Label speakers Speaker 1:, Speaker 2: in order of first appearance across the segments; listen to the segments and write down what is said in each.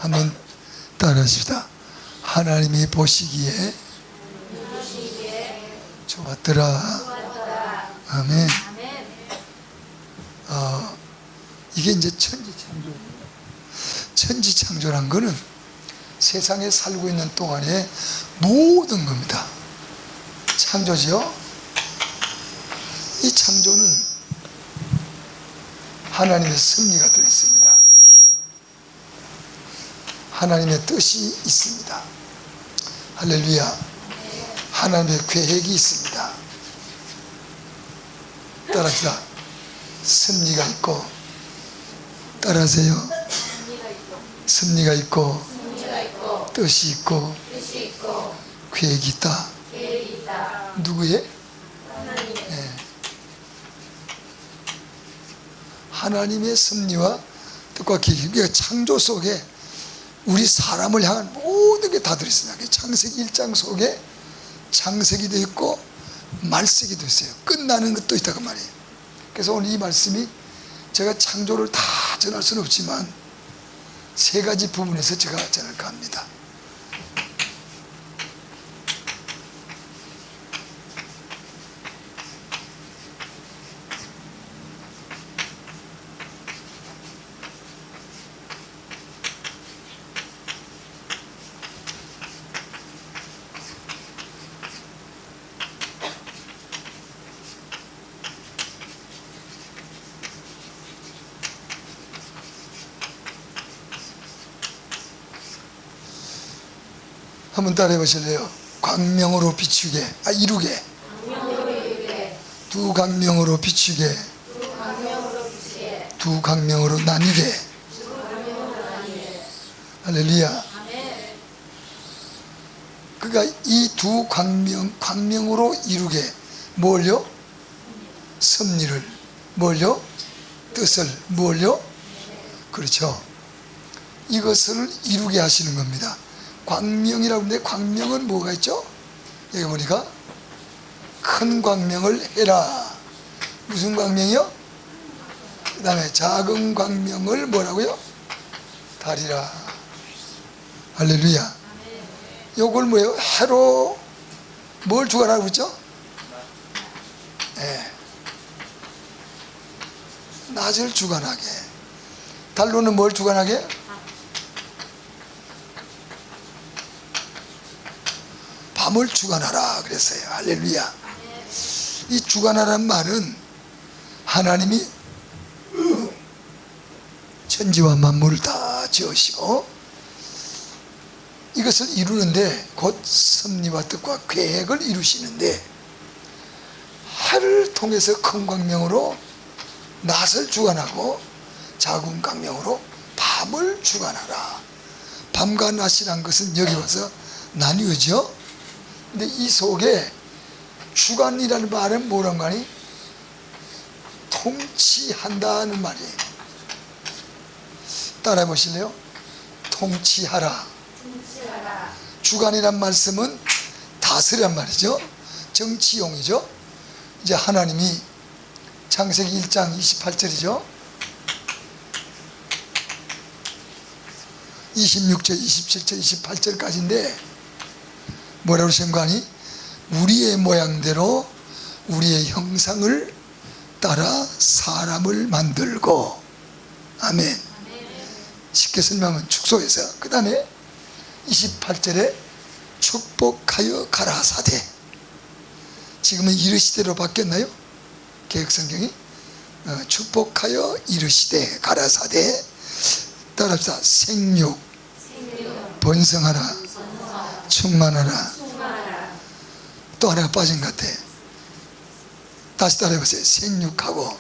Speaker 1: 한번 따라하십시다. 하나님이 보시기에 좋았더라. 아멘. 이게 이제 천지창조입니다. 천지창조란 거는 세상에 살고 있는 동안에 모든 겁니다. 창조죠. 이 창조는 하나님의 섭리가 들어있습니다. 하나님의 뜻이 있습니다. 할렐루야. 하나님의 계획이 있습니다. 따라합시다. 섭리가 있고, 따라하세요. 섭리가 있고, 뜻이 있고, 계획이 있다. 누구의? 네. 하나님의 섭리와 뜻과 계획. 그러니까 창조 속에 우리 사람을 향한 모든 게 다 들어있습니다. 창세기 1장 속에 창세기도 있고 말세기도 있어요. 끝나는 것도 있다고 말이에요. 그래서 오늘 이 말씀이 제가 창조를 다 전할 수는 없지만 세 가지 부분에서 제가 전할까 합니다. 한번 따라해 보실래요? 광명으로 비추게, 이루게. 두 광명으로 비추게. 두 광명으로 나뉘게. 할렐루야. 그러니까 이 두 광명으로 이루게. 뭘요? 섭리를. 뭘요? 뜻을. 뭘요? 그렇죠. 이것을 이루게 하시는 겁니다. 광명이라고 하는데 광명은 뭐가 있죠? 여기 보니까 큰 광명을 해라. 무슨 광명이요? 그 다음에 작은 광명을 뭐라고요? 다리라. 할렐루야. 요걸 뭐예요? 해로 뭘 주관하라고 그랬죠? 네. 낮을 주관하게. 달로는 뭘 주관하게? 밤을 주관하라 그랬어요. 할렐루야. 이 주관하라는 말은 하나님이 천지와 만물을 다 지으시고 이것을 이루는데 곧 섭리와 뜻과 계획을 이루시는데 해를 통해서 큰 광명으로 낮을 주관하고 작은 광명으로 밤을 주관하라. 밤과 낮이란 것은 여기 와서 나뉘어져. 근데 이 속에 주관이라는 말은 뭐란 말이? 통치한다는 말이에요. 따라해 보실래요? 통치하라. 주관이란 말씀은 다스란 말이죠. 정치용이죠. 이제 하나님이 창세기 1장 28절이죠. 26절, 27절, 28절까지인데 뭐라고 생각하니? 우리의 모양대로 우리의 형상을 따라 사람을 만들고. 아멘. 쉽게 설명하면 축소해서 그 다음에 28절에 축복하여 가라사대. 지금은 이르시대로 바뀌었나요? 개혁성경이 축복하여 이르시되 가라사대. 따라합시다. 생육 번성하라 충만하라. 또 하나가 빠진 것 같아. 다시 따라해보세요. 생육하고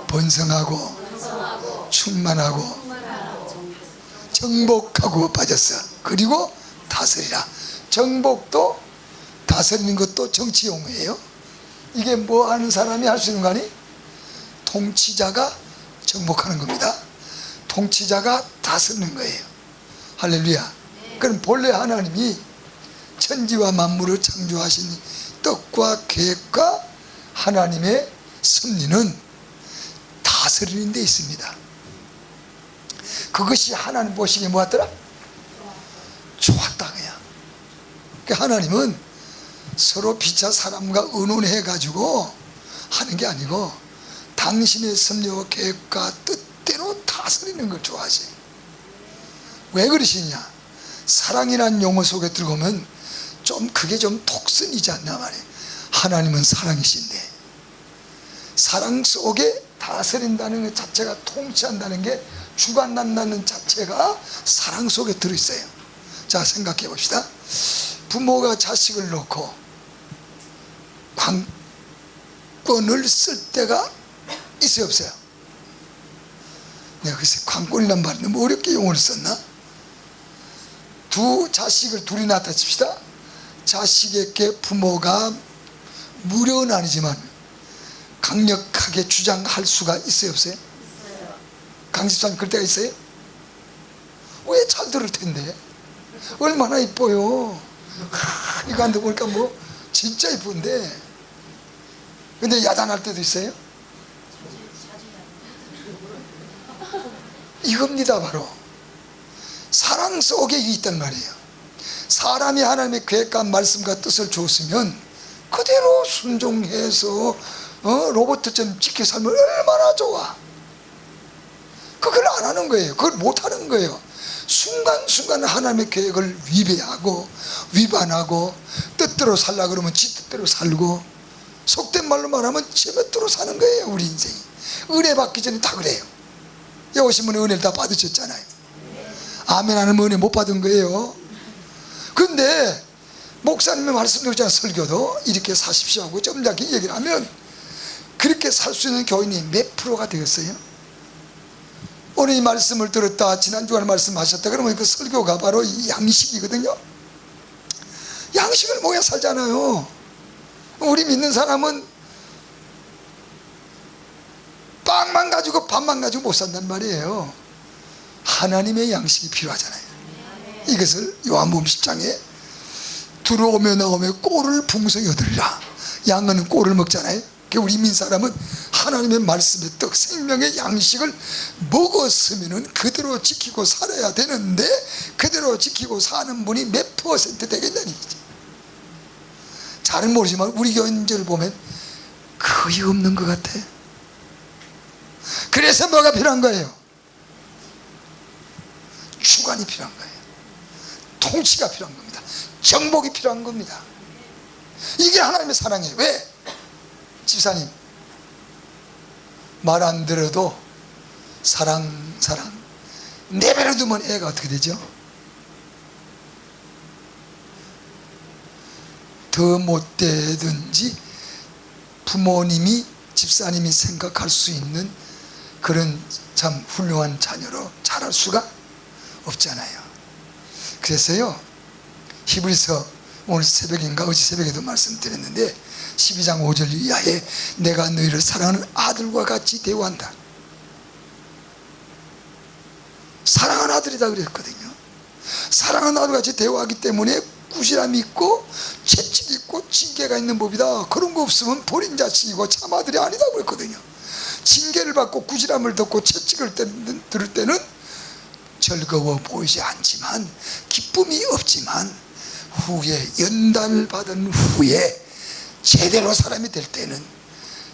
Speaker 1: 번성하고 충만하고 정복하고 빠졌어. 그리고 다스리라. 정복도 다스리는 것도 정치용어예요. 이게 뭐 하는 사람이 할 수 있는 거 아니? 통치자가 정복하는 겁니다. 통치자가 다스리는 거예요. 할렐루야. 그럼 본래 하나님이 천지와 만물을 창조하신 뜻과 계획과 하나님의 섭리는 다스리는 데 있습니다. 그것이 하나님 보시기에 뭐였더라? 좋았다 그야. 그러니까 하나님은 서로 피차 사람과 의논해 가지고 하는 게 아니고 당신의 섭리와 계획과 뜻대로 다스리는 걸 좋아하세요. 왜 그러시냐? 사랑이라는 용어 속에 들어오면 좀 그게 좀 독선이지 않나 말이에요. 하나님은 사랑이신데 사랑 속에 다스린다는 것 자체가, 통치한다는 게, 주관한다는 자체가 사랑 속에 들어있어요. 자, 생각해 봅시다. 부모가 자식을 놓고 관건을 쓸 때가 있어요, 없어요? 내가 글쎄 관건이란 말이 너무 어렵게 용어를 썼나? 두 자식을 둘이 낳았다 칩시다. 자식에게 부모가 무료는 아니지만 강력하게 주장할 수가 있어요, 없어요? 강집사님 그럴 때가 있어요? 왜 잘 들을 텐데? 얼마나 이뻐요. 이거 안 들어보니까 뭐 진짜 이쁜데. 근데 야단할 때도 있어요? 이겁니다. 바로 사랑 속에 있단 말이에요. 사람이 하나님의 계획과 말씀과 뜻을 줬으면 그대로 순종해서 로봇처럼 지켜 살면 얼마나 좋아. 그걸 안 하는 거예요. 그걸 못 하는 거예요. 순간순간 하나님의 계획을 위배하고 위반하고 뜻대로 살라 그러면 지 뜻대로 살고, 속된 말로 말하면 제 멋대로 사는 거예요. 우리 인생이 은혜 받기 전에 다 그래요. 여기 오신 분은 은혜를 다 받으셨잖아요. 아멘 안 하면 은혜 못 받은 거예요. 근데 목사님의 말씀드렸잖아요. 설교도 이렇게 사십시오 하고 점잖게 얘기를 하면 그렇게 살 수 있는 교인이 몇 프로가 되겠어요? 오늘 이 말씀을 들었다, 지난 주간에 말씀하셨다 그러면 그 설교가 바로 이 양식이거든요. 양식을 먹어야 살잖아요. 우리 믿는 사람은 빵만 가지고 밥만 가지고 못 산단 말이에요. 하나님의 양식이 필요하잖아요. 이것을 요한복음 10장에 들어오며 나오며 꼴을 풍성히 얻으리라. 양은 꼴을 먹잖아요. 우리 민는 사람은 하나님의 말씀의 떡, 생명의 양식을 먹었으면 그대로 지키고 살아야 되는데 그대로 지키고 사는 분이 몇 퍼센트 되겠냐는 얘기죠. 잘은 모르지만 우리 교인들을 보면 거의 없는 것 같아. 그래서 뭐가 필요한 거예요? 주관이 필요한 거예요. 통치가 필요한 겁니다. 정복이 필요한 겁니다. 이게 하나님의 사랑이에요. 왜? 집사님 말 안 들어도 사랑 내버려 두면 애가 어떻게 되죠? 더 못되든지 부모님이, 집사님이 생각할 수 있는 그런 참 훌륭한 자녀로 자랄 수가 없잖아요. 그래서요, 히브리서 오늘 새벽인가 어제 새벽에도 말씀드렸는데 12장 5절 이하에 내가 너희를 사랑하는 아들과 같이 대우한다. 사랑하는 아들이다 그랬거든요. 사랑하는 아들과 같이 대우하기 때문에 꾸지람이 있고 채찍이 있고 징계가 있는 법이다. 그런 거 없으면 버린 자식이고 참 아들이 아니다고 그랬거든요. 징계를 받고 꾸지람을 듣고 채찍을 들을 때는 즐거워 보이지 않지만, 기쁨이 없지만 후에 연단을 받은 후에 제대로 사람이 될 때는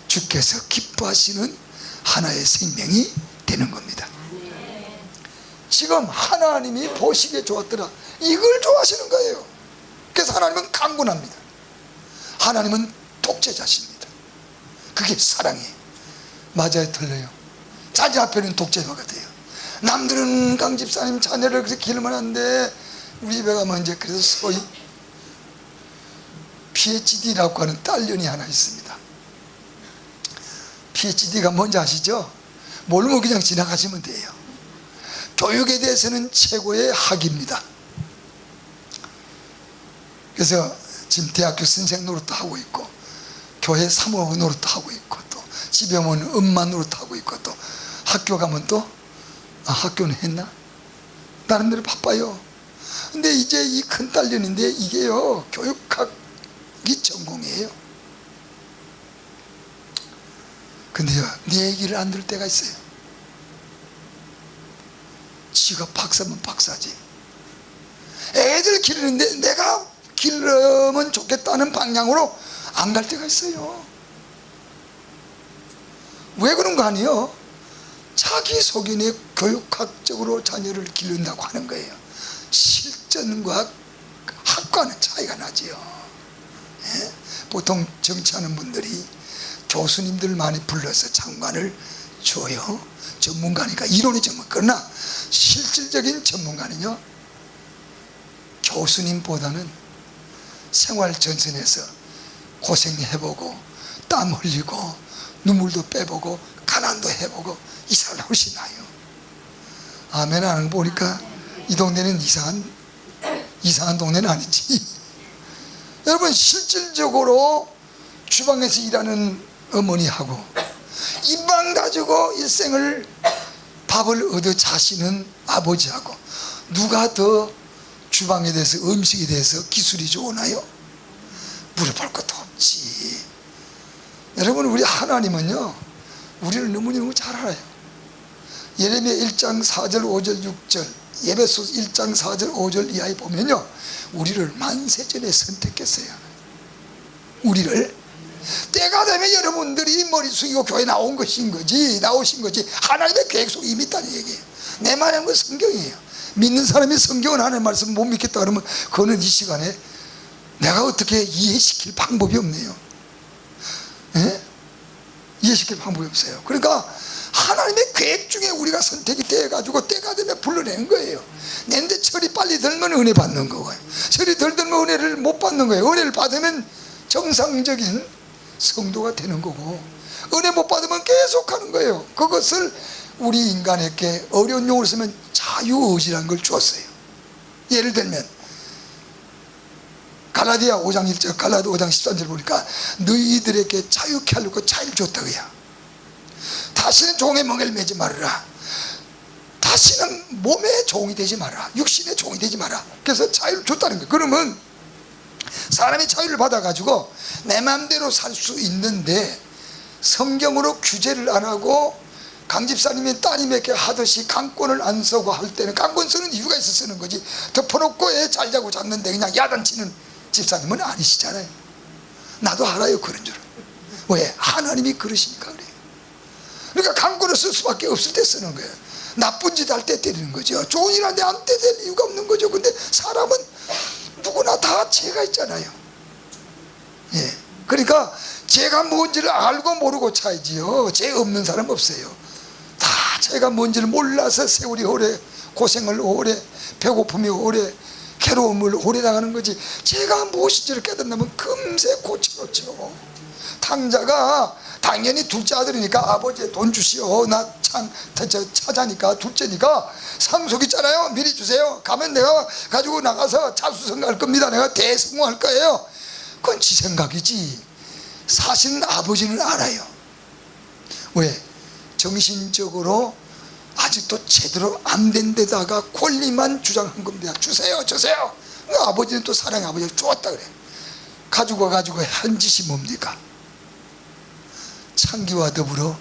Speaker 1: 주께서 기뻐하시는 하나의 생명이 되는 겁니다. 지금 하나님이 보시기에 좋았더라, 이걸 좋아하시는 거예요. 그래서 하나님은 강군합니다. 하나님은 독재자십니다. 그게 사랑이에요. 맞아요, 틀려요? 자기 앞에는 독재자가 돼요. 남들은 강집사님 자녀를 그렇게 기르면 안 돼. 우리 집에 가면 이제 그래서 소위 PhD라고 하는 딸년이 하나 있습니다. PhD가 뭔지 아시죠? 모르면 그냥 지나가시면 돼요. 교육에 대해서는 최고의 학위입니다. 그래서 지금 대학교 선생 노릇도 하고 있고, 교회 사무국 노릇도 하고 있고, 또 집에 오면 엄마 노릇도 하고 있고, 또 학교 가면 또 학교는 했나? 나름대로 바빠요. 근데 이제 이 큰 딸년인데 이게요, 교육학이 전공이에요. 근데요, 내 얘기를 안 들을 때가 있어요. 지가 박사면 박사지. 애들 기르는데 내가 기르면 좋겠다는 방향으로 안 갈 때가 있어요. 왜 그런 거 아니에요? 자기 속인의 교육학적으로 자녀를 기른다고 하는 거예요. 실전과 학과는 차이가 나지요. 예? 보통 정치하는 분들이 교수님들 많이 불러서 장관을 줘요. 전문가니까 이론이 전문. 그러나 실질적인 전문가는요, 교수님보다는 생활 전선에서 고생해보고 땀 흘리고 눈물도 빼보고 가난도 해보고 이 사람이 훨씬 나아요. 아멘 하는 거 보니까 이 동네는 이상한 동네는 아니지. 여러분, 실질적으로 주방에서 일하는 어머니하고 입만 가지고 일생을 밥을 얻어 자시는 아버지하고 누가 더 주방에 대해서, 음식에 대해서 기술이 좋으나요? 물어볼 것도 없지. 여러분, 우리 하나님은요, 우리를 너무너무 잘 알아요. 예레미야 1장 4절 5절 6절, 에베소서 1장 4절 5절 이하에 보면요, 우리를 만세전에 선택했어요. 우리를 때가 되면 여러분들이 머리 숙이고 교회 나오신 거지. 하나님의 계획 속에 이미 있다는 얘기예요. 내 말하는 건 성경이에요. 믿는 사람이 성경은 하나님의 말씀 못 믿겠다 그러면 그거는 이 시간에 내가 어떻게 이해시킬 방법이 없네요. 예? 이해시킬 방법이 없어요. 그러니까 하나님의 계획 중에 우리가 선택이 돼가지고 때가 되면 불러내는 거예요. 내데 철이 빨리 들면 은혜 받는 거고요. 철이 덜 들면 은혜를 못 받는 거예요. 은혜를 받으면 정상적인 성도가 되는 거고, 은혜 못 받으면 계속 하는 거예요. 그것을 우리 인간에게 어려운 용어로 쓰면 자유의지라는 걸 주었어요. 예를 들면 갈라디아 5장 1절, 갈라디아 5장 13절 보니까 너희들에게 자유케 하려고 자유를 줬다고요. 다시는 종의 멍에를 매지 말아라. 다시는 몸의 종이 되지 마라. 육신의 종이 되지 마라. 그래서 자유를 줬다는 거예요. 그러면 사람이 자유를 받아가지고 내 마음대로 살 수 있는데, 성경으로 규제를 안 하고 강집사님이 따님에게 하듯이 강권을 안 쓰고 할 때는, 강권 쓰는 이유가 있어 쓰는 거지, 덮어놓고 애 잘 자고 잤는데 그냥 야단치는 집사님은 아니시잖아요. 나도 알아요, 그런 줄은. 왜? 하나님이 그러시니까 그래요. 그러니까 강권을 쓸 수밖에 없을 때 쓰는 거예요. 나쁜 짓 할 때 때리는 거죠. 좋은 일 하는데 안 때릴 이유가 없는 거죠. 근데 사람은 누구나 다 죄가 있잖아요. 예. 그러니까 죄가 뭔지를 알고 모르고 차이지요. 죄 없는 사람 없어요. 다 죄가 뭔지를 몰라서 세월이 오래, 고생을 오래, 배고픔이 오래, 괴로움을 오래 당하는 거지. 죄가 무엇인지를 깨닫는다면 금세 고쳐놓죠. 탕자가 당연히 둘째 아들이니까 아버지 돈 주시오, 나 차자니까 둘째니까 상속 있잖아요, 미리 주세요. 가면 내가 가지고 나가서 자수성가할 겁니다. 내가 대성공할 거예요. 그건 지 생각이지. 사실은 아버지는 알아요. 왜? 정신적으로 아직도 제대로 안 된 데다가 권리만 주장한 겁니다. 주세요. 아버지는 또 사랑의 아버지를 주었다 그래. 가지고 한 짓이 뭡니까? 창기와 더불어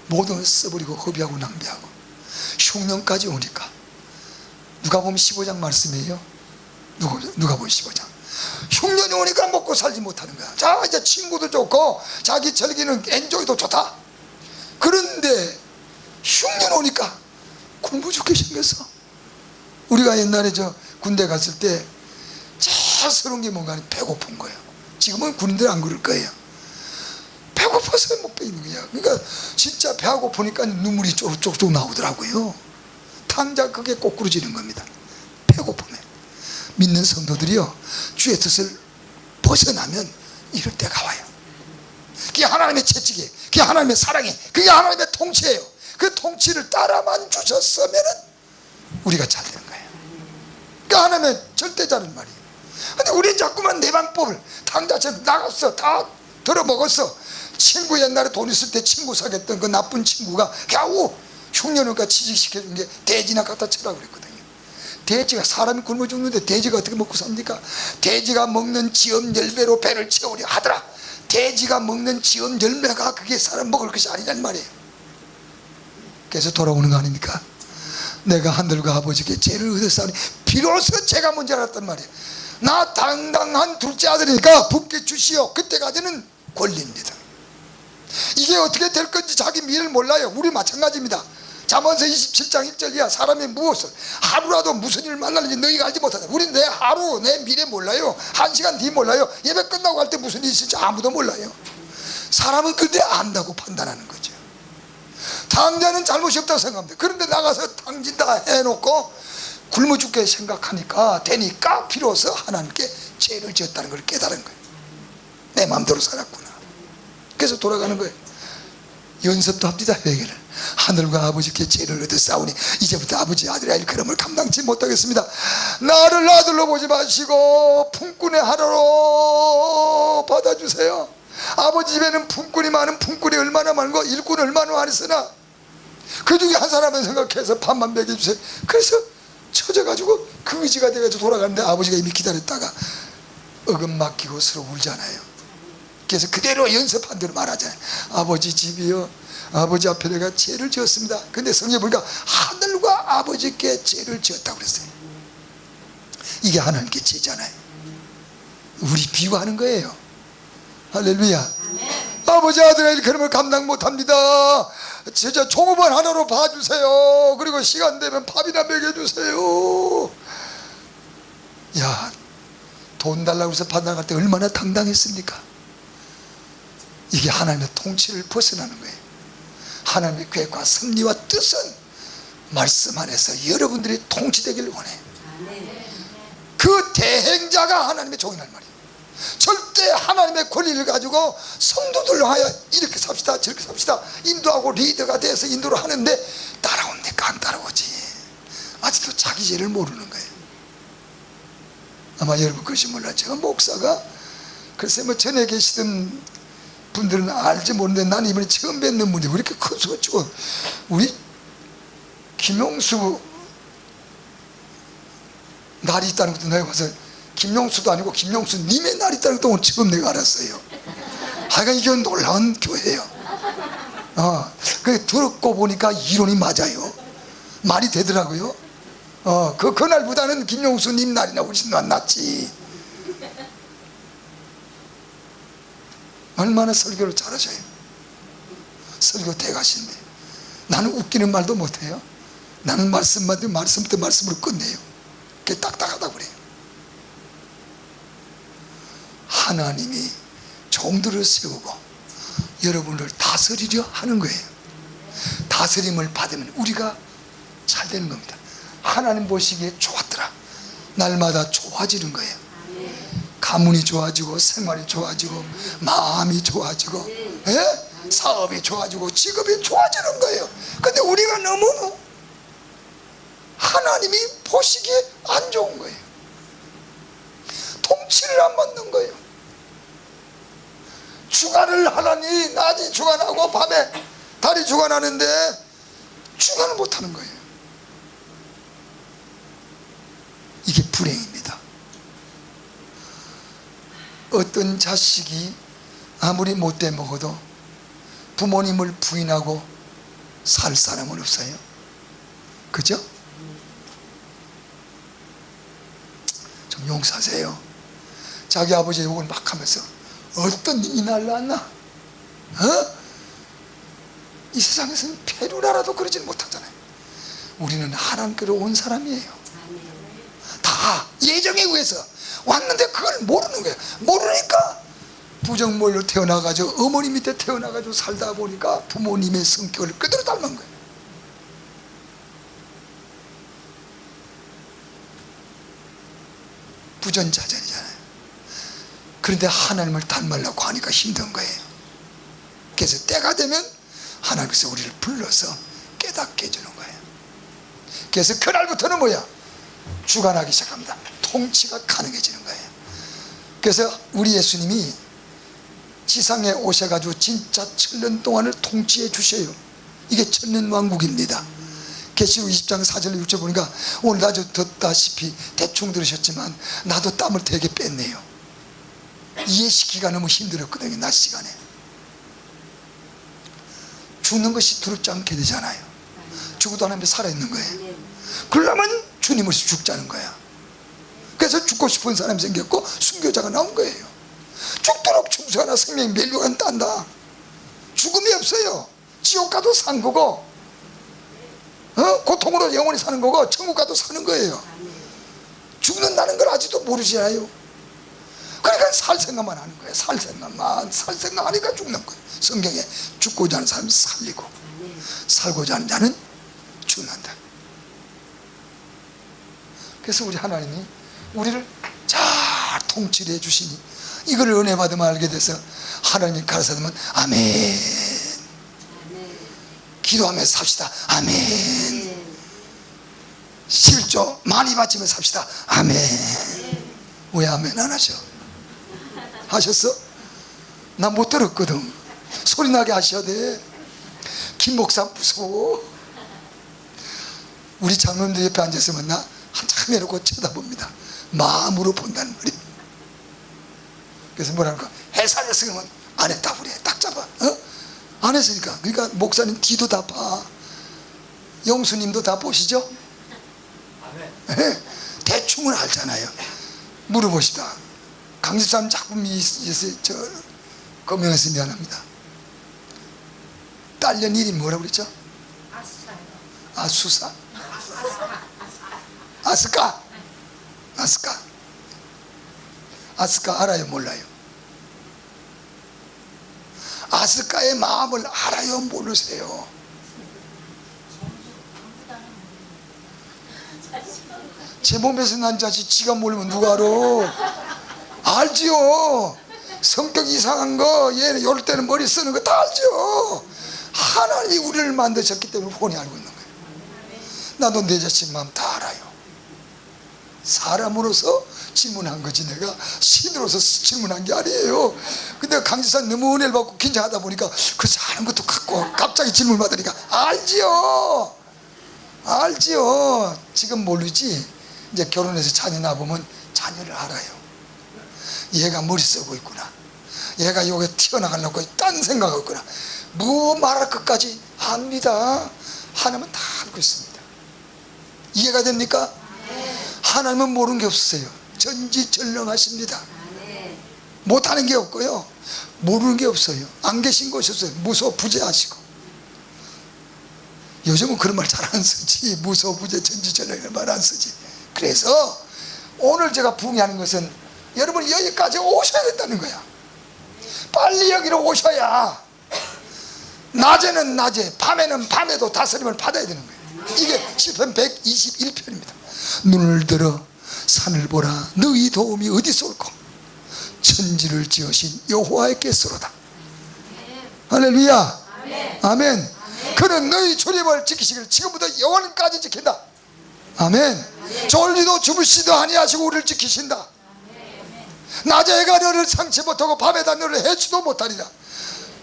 Speaker 1: 모든 걸 써버리고 허비하고 낭비하고 흉년까지 오니까, 누가복음 15장 말씀이에요. 누가복음 15장. 흉년이 오니까 먹고 살지 못하는 거야. 자, 이제 친구도 좋고 자기 즐기는 엔조이도 좋다. 그런데 흉년 오니까 굶어 죽게 생겼어. 우리가 옛날에 저 군대 갔을 때 제일 서러운 게 뭔가 하면 배고픈 거예요. 지금은 군인들 안 그럴 거예요. 배고파서 못 빼는 거야. 그러니까 진짜 배가 고프니까 눈물이 쪽쪽 나오더라고요. 탕자 그게 꼬꾸러지는 겁니다. 배고픔에. 믿는 성도들이요, 주의 뜻을 벗어나면 이럴 때가 와요. 그게 하나님의 채찍이에요. 그게 하나님의 사랑이에요. 그게 하나님의 통치예요. 그 통치를 따라만 주셨으면 우리가 잘 되는 거예요. 그러니까 하나님의 절대자는 말이에요. 근데 우리는 자꾸만 내 방법을, 탕자처럼 나갔어, 다 들어먹었어. 친구 옛날에 돈 있을 때 친구 사귀었던 그 나쁜 친구가 겨우 흉년을까 취직시켜준 게 돼지나 갖다 치라고 그랬거든요. 돼지가, 사람이 굶어 죽는데 돼지가 어떻게 먹고 삽니까? 돼지가 먹는 지엄 열매로 배를 채우려 하더라. 돼지가 먹는 지엄 열매가 그게 사람 먹을 것이 아니란 말이에요. 그래서 돌아오는 거 아닙니까? 내가 하늘과 아버지께 죄를 얻었사오니 비로소 제가 뭔지 알았단 말이에요. 나 당당한 둘째 아들이니까 분께 주시오. 그때까지는 권리입니다. 이게 어떻게 될 건지 자기 미래를 몰라요. 우리 마찬가지입니다. 잠언서 27장 1절 이하 사람이 무엇을 하루라도 무슨 일을 만나는지 너희가 알지 못하다. 우리는 내 하루 내 미래 몰라요. 한 시간 뒤 몰라요. 예배 끝나고 할 때 무슨 일이 있을지 아무도 몰라요. 사람은 근데 안다고 판단하는 거죠. 당자는 잘못이 없다고 생각합니다. 그런데 나가서 당진 다 해놓고 굶어 죽게 생각하니까 되니까 비로소 하나님께 죄를 지었다는 걸 깨달은 거예요. 내 마음대로 살았구나. 그래서 돌아가는 거예요. 연습도 합니다. 회개를. 하늘과 아버지께 죄를 얻었사오니 이제부터 아버지 아들의 일컬음을 감당치 못하겠습니다. 나를 아들로 보지 마시고 품꾼의 하나로 받아주세요. 아버지 집에는 품꾼이 많은 품꾼이 얼마나 많고 일꾼이 얼마나 많으나 그 중에 한 사람을 생각해서 밥만 먹여주세요. 그래서 처져가지고 그 의지가 돼가지고 돌아가는데 아버지가 이미 기다렸다가 어금 맡기고 서로 울잖아요. 그래서 그대로 연습한 대로 말하잖아요. 아버지 집이요, 아버지 앞에 내가 죄를 지었습니다. 근데 성경에 보니까 하늘과 아버지께 죄를 지었다고 그랬어요. 이게 하나님께 죄잖아요. 우리 비유하는 거예요. 할렐루야. 아버지 아들의 일컬음을 감당 못합니다. 진짜 종업원 하나로 봐주세요. 그리고 시간 되면 밥이나 먹여주세요. 야, 돈 달라고 해서 받아갈 때 얼마나 당당했습니까? 이게 하나님의 통치를 벗어나는 거예요. 하나님의 계획과 섭리와 뜻은 말씀 안에서 여러분들이 통치되기를 원해요. 그 대행자가 하나님의 종이란 말이에요. 절대 하나님의 권리를 가지고 성도들로 하여 이렇게 삽시다 저렇게 삽시다 인도하고 리더가 돼서 인도를 하는데 따라옵니까? 안 따라오지. 아직도 자기 죄를 모르는 거예요. 아마 여러분 그것이 몰랐죠. 목사가 글쎄 뭐 전에 계시던 분들은 알지 모르는데 난 이번에 처음 뵙는 분이 왜 이렇게 큰 수가 치고 우리 김용수 날이 있다는 것도 내가 봐서 김용수도 아니고 김용수님의 날이 있다는 것도 오늘 처음 내가 알았어요. 하여간 이게 놀라운 교회예요. 듣고 보니까 이론이 맞아요. 말이 되더라고요. 그날보다는 김용수님 날이나 훨씬 낫지. 얼마나 설교를 잘하셔요. 설교 대가신데 나는 웃기는 말도 못해요. 나는 말씀만 들으면 말씀부터 말씀으로 끝내요. 그게 딱딱하다고 그래요. 하나님이 종들을 세우고 여러분을 다스리려 하는 거예요. 다스림을 받으면 우리가 잘 되는 겁니다. 하나님 보시기에 좋았더라. 날마다 좋아지는 거예요. 가문이 좋아지고 생활이 좋아지고 마음이 좋아지고 사업이 좋아지고 직업이 좋아지는 거예요. 근데 우리가 너무 하나님이 보시기에 안 좋은 거예요. 통치를 안 받는 거예요. 주간을 하나니 낮이 주간하고 밤에 달이 주간하는데 주간을 못하는 거예요. 이게 불행입니다. 어떤 자식이 아무리 못돼 먹어도 부모님을 부인하고 살 사람은 없어요. 그죠? 좀 용서하세요. 자기 아버지 욕을 막 하면서 어떤 일이 날라왔나? 이 세상에서는 페루나라도 그러지는 못하잖아요. 우리는 하나님께로 온 사람이에요. 다 예정에 의해서 왔는데 그걸 모르는 거예요. 모르니까 부정몰로 태어나가지고 어머니 밑에 태어나가지고 살다 보니까 부모님의 성격을 그대로 닮은 거예요. 부전자전이잖아요. 그런데 하나님을 닮으려고 하니까 힘든 거예요. 그래서 때가 되면 하나님께서 우리를 불러서 깨닫게 해주는 거예요. 그래서 그날부터는 뭐야? 주관하기 시작합니다. 통치가 가능해지는 거예요. 그래서 우리 예수님이 지상에 오셔가지고 진짜 1000년 동안을 통치해 주셔요. 이게 천년왕국입니다. 계시록 20장 4절 6절 보니까 오늘 나도 듣다시피 대충 들으셨지만 나도 땀을 되게 뺐네요. 이해시키기가 너무 힘들었거든요. 낮 시간에 죽는 것이 두렵지 않게 되잖아요. 죽어도 하나님이 살아있는 거예요. 그러려면 주님 없이 죽자는 거야. 그래서 죽고 싶은 사람이 생겼고 순교자가 나온 거예요. 죽도록 충성하나 생명 멸류관 딴다. 죽음이 없어요. 지옥 가도 산 거고, 고통으로 영원히 사는 거고, 천국 가도 사는 거예요. 죽는다는 걸 아직도 모르잖아요. 그러니까 살 생각만 하는 거예요. 살 생각하니까 죽는 거예요. 성경에 죽고자 하는 사람이 살리고 살고자 하는 자는 죽는다. 그래서 우리 하나님이 우리를 잘 통치를 해주시니 이걸 은혜 받으면 알게 돼서 하나님이 가르쳐주면 아멘. 기도하면서 삽시다. 아멘. 11조 많이 바치면서 삽시다. 아멘. 왜 아멘 안 하셔? 하셨어? 나 못 들었거든. 소리 나게 하셔야 돼. 김 목사 무서워. 우리 장로님들 옆에 앉았으면 나 한참 해놓고 쳐다봅니다. 마음으로 본다는 말이에요. 그래서 뭐라니까 해산했어 그러면 안 했다 그래. 딱 잡아. 안 했으니까. 그러니까 목사님 뒤도 다 봐. 영수님도 다 보시죠? 대충은 알잖아요. 물어보시다. 강집사님 작품이 있어요. 저 거명해서 미안합니다. 딸년 이름이 뭐라고 그랬죠? 아수사? 아스카? 아스카 알아요? 몰라요? 아스카의 마음을 알아요? 모르세요? 제 몸에서 난 자식 지가 모르면 누가 알아? 알지요. 성격 이상한 거, 얘 요럴 때는 머리 쓰는 거 다 알죠. 하나님이 우리를 만드셨기 때문에 훤히 알고 있는 거예요. 나도 내 자식 마음 다 알아요. 사람으로서 질문한 거지 내가 신으로서 질문한 게 아니에요. 근데 강지사님 너무 은혜를 받고 긴장하다 보니까 그래서 하는 것도 같고 갑자기 질문 받으니까 알지요. 지금 모르지. 이제 결혼해서 자녀 낳아보면 자녀를 알아요. 얘가 머리 쓰고 있구나. 얘가 여기 튀어나가려고 딴 생각하고 있구나. 뭐 말할 것까지 압니다. 하나님은 다 알고 있습니다. 이해가 됩니까? 하나님은 모르는 게 없어요. 전지전능하십니다. 못하는 게 없고요. 모르는 게 없어요. 안 계신 곳이 없어요. 무소부재하시고. 요즘은 그런 말 잘 안 쓰지. 무소부재 전지전능이라는 말 안 쓰지. 그래서 오늘 제가 부응하는 것은 여러분이 여기까지 오셔야 된다는 거야. 빨리 여기로 오셔야 낮에는 낮에 밤에는 밤에도 다스림을 받아야 되는 거예요. 이게 시편 121편입니다. 눈을 들어 산을 보라. 너희 도움이 어디서 올꼬? 천지를 지으신 여호와께서로다. 할렐루야. 아멘. 그는 너희 출입을 지키시기를 지금부터 영원까지 지킨다. 아멘. 졸리도 주무시도 아니하시고 우리를 지키신다. 낮에 해가 너를 상치 못하고 밤에다 너를 해치도 못하리라.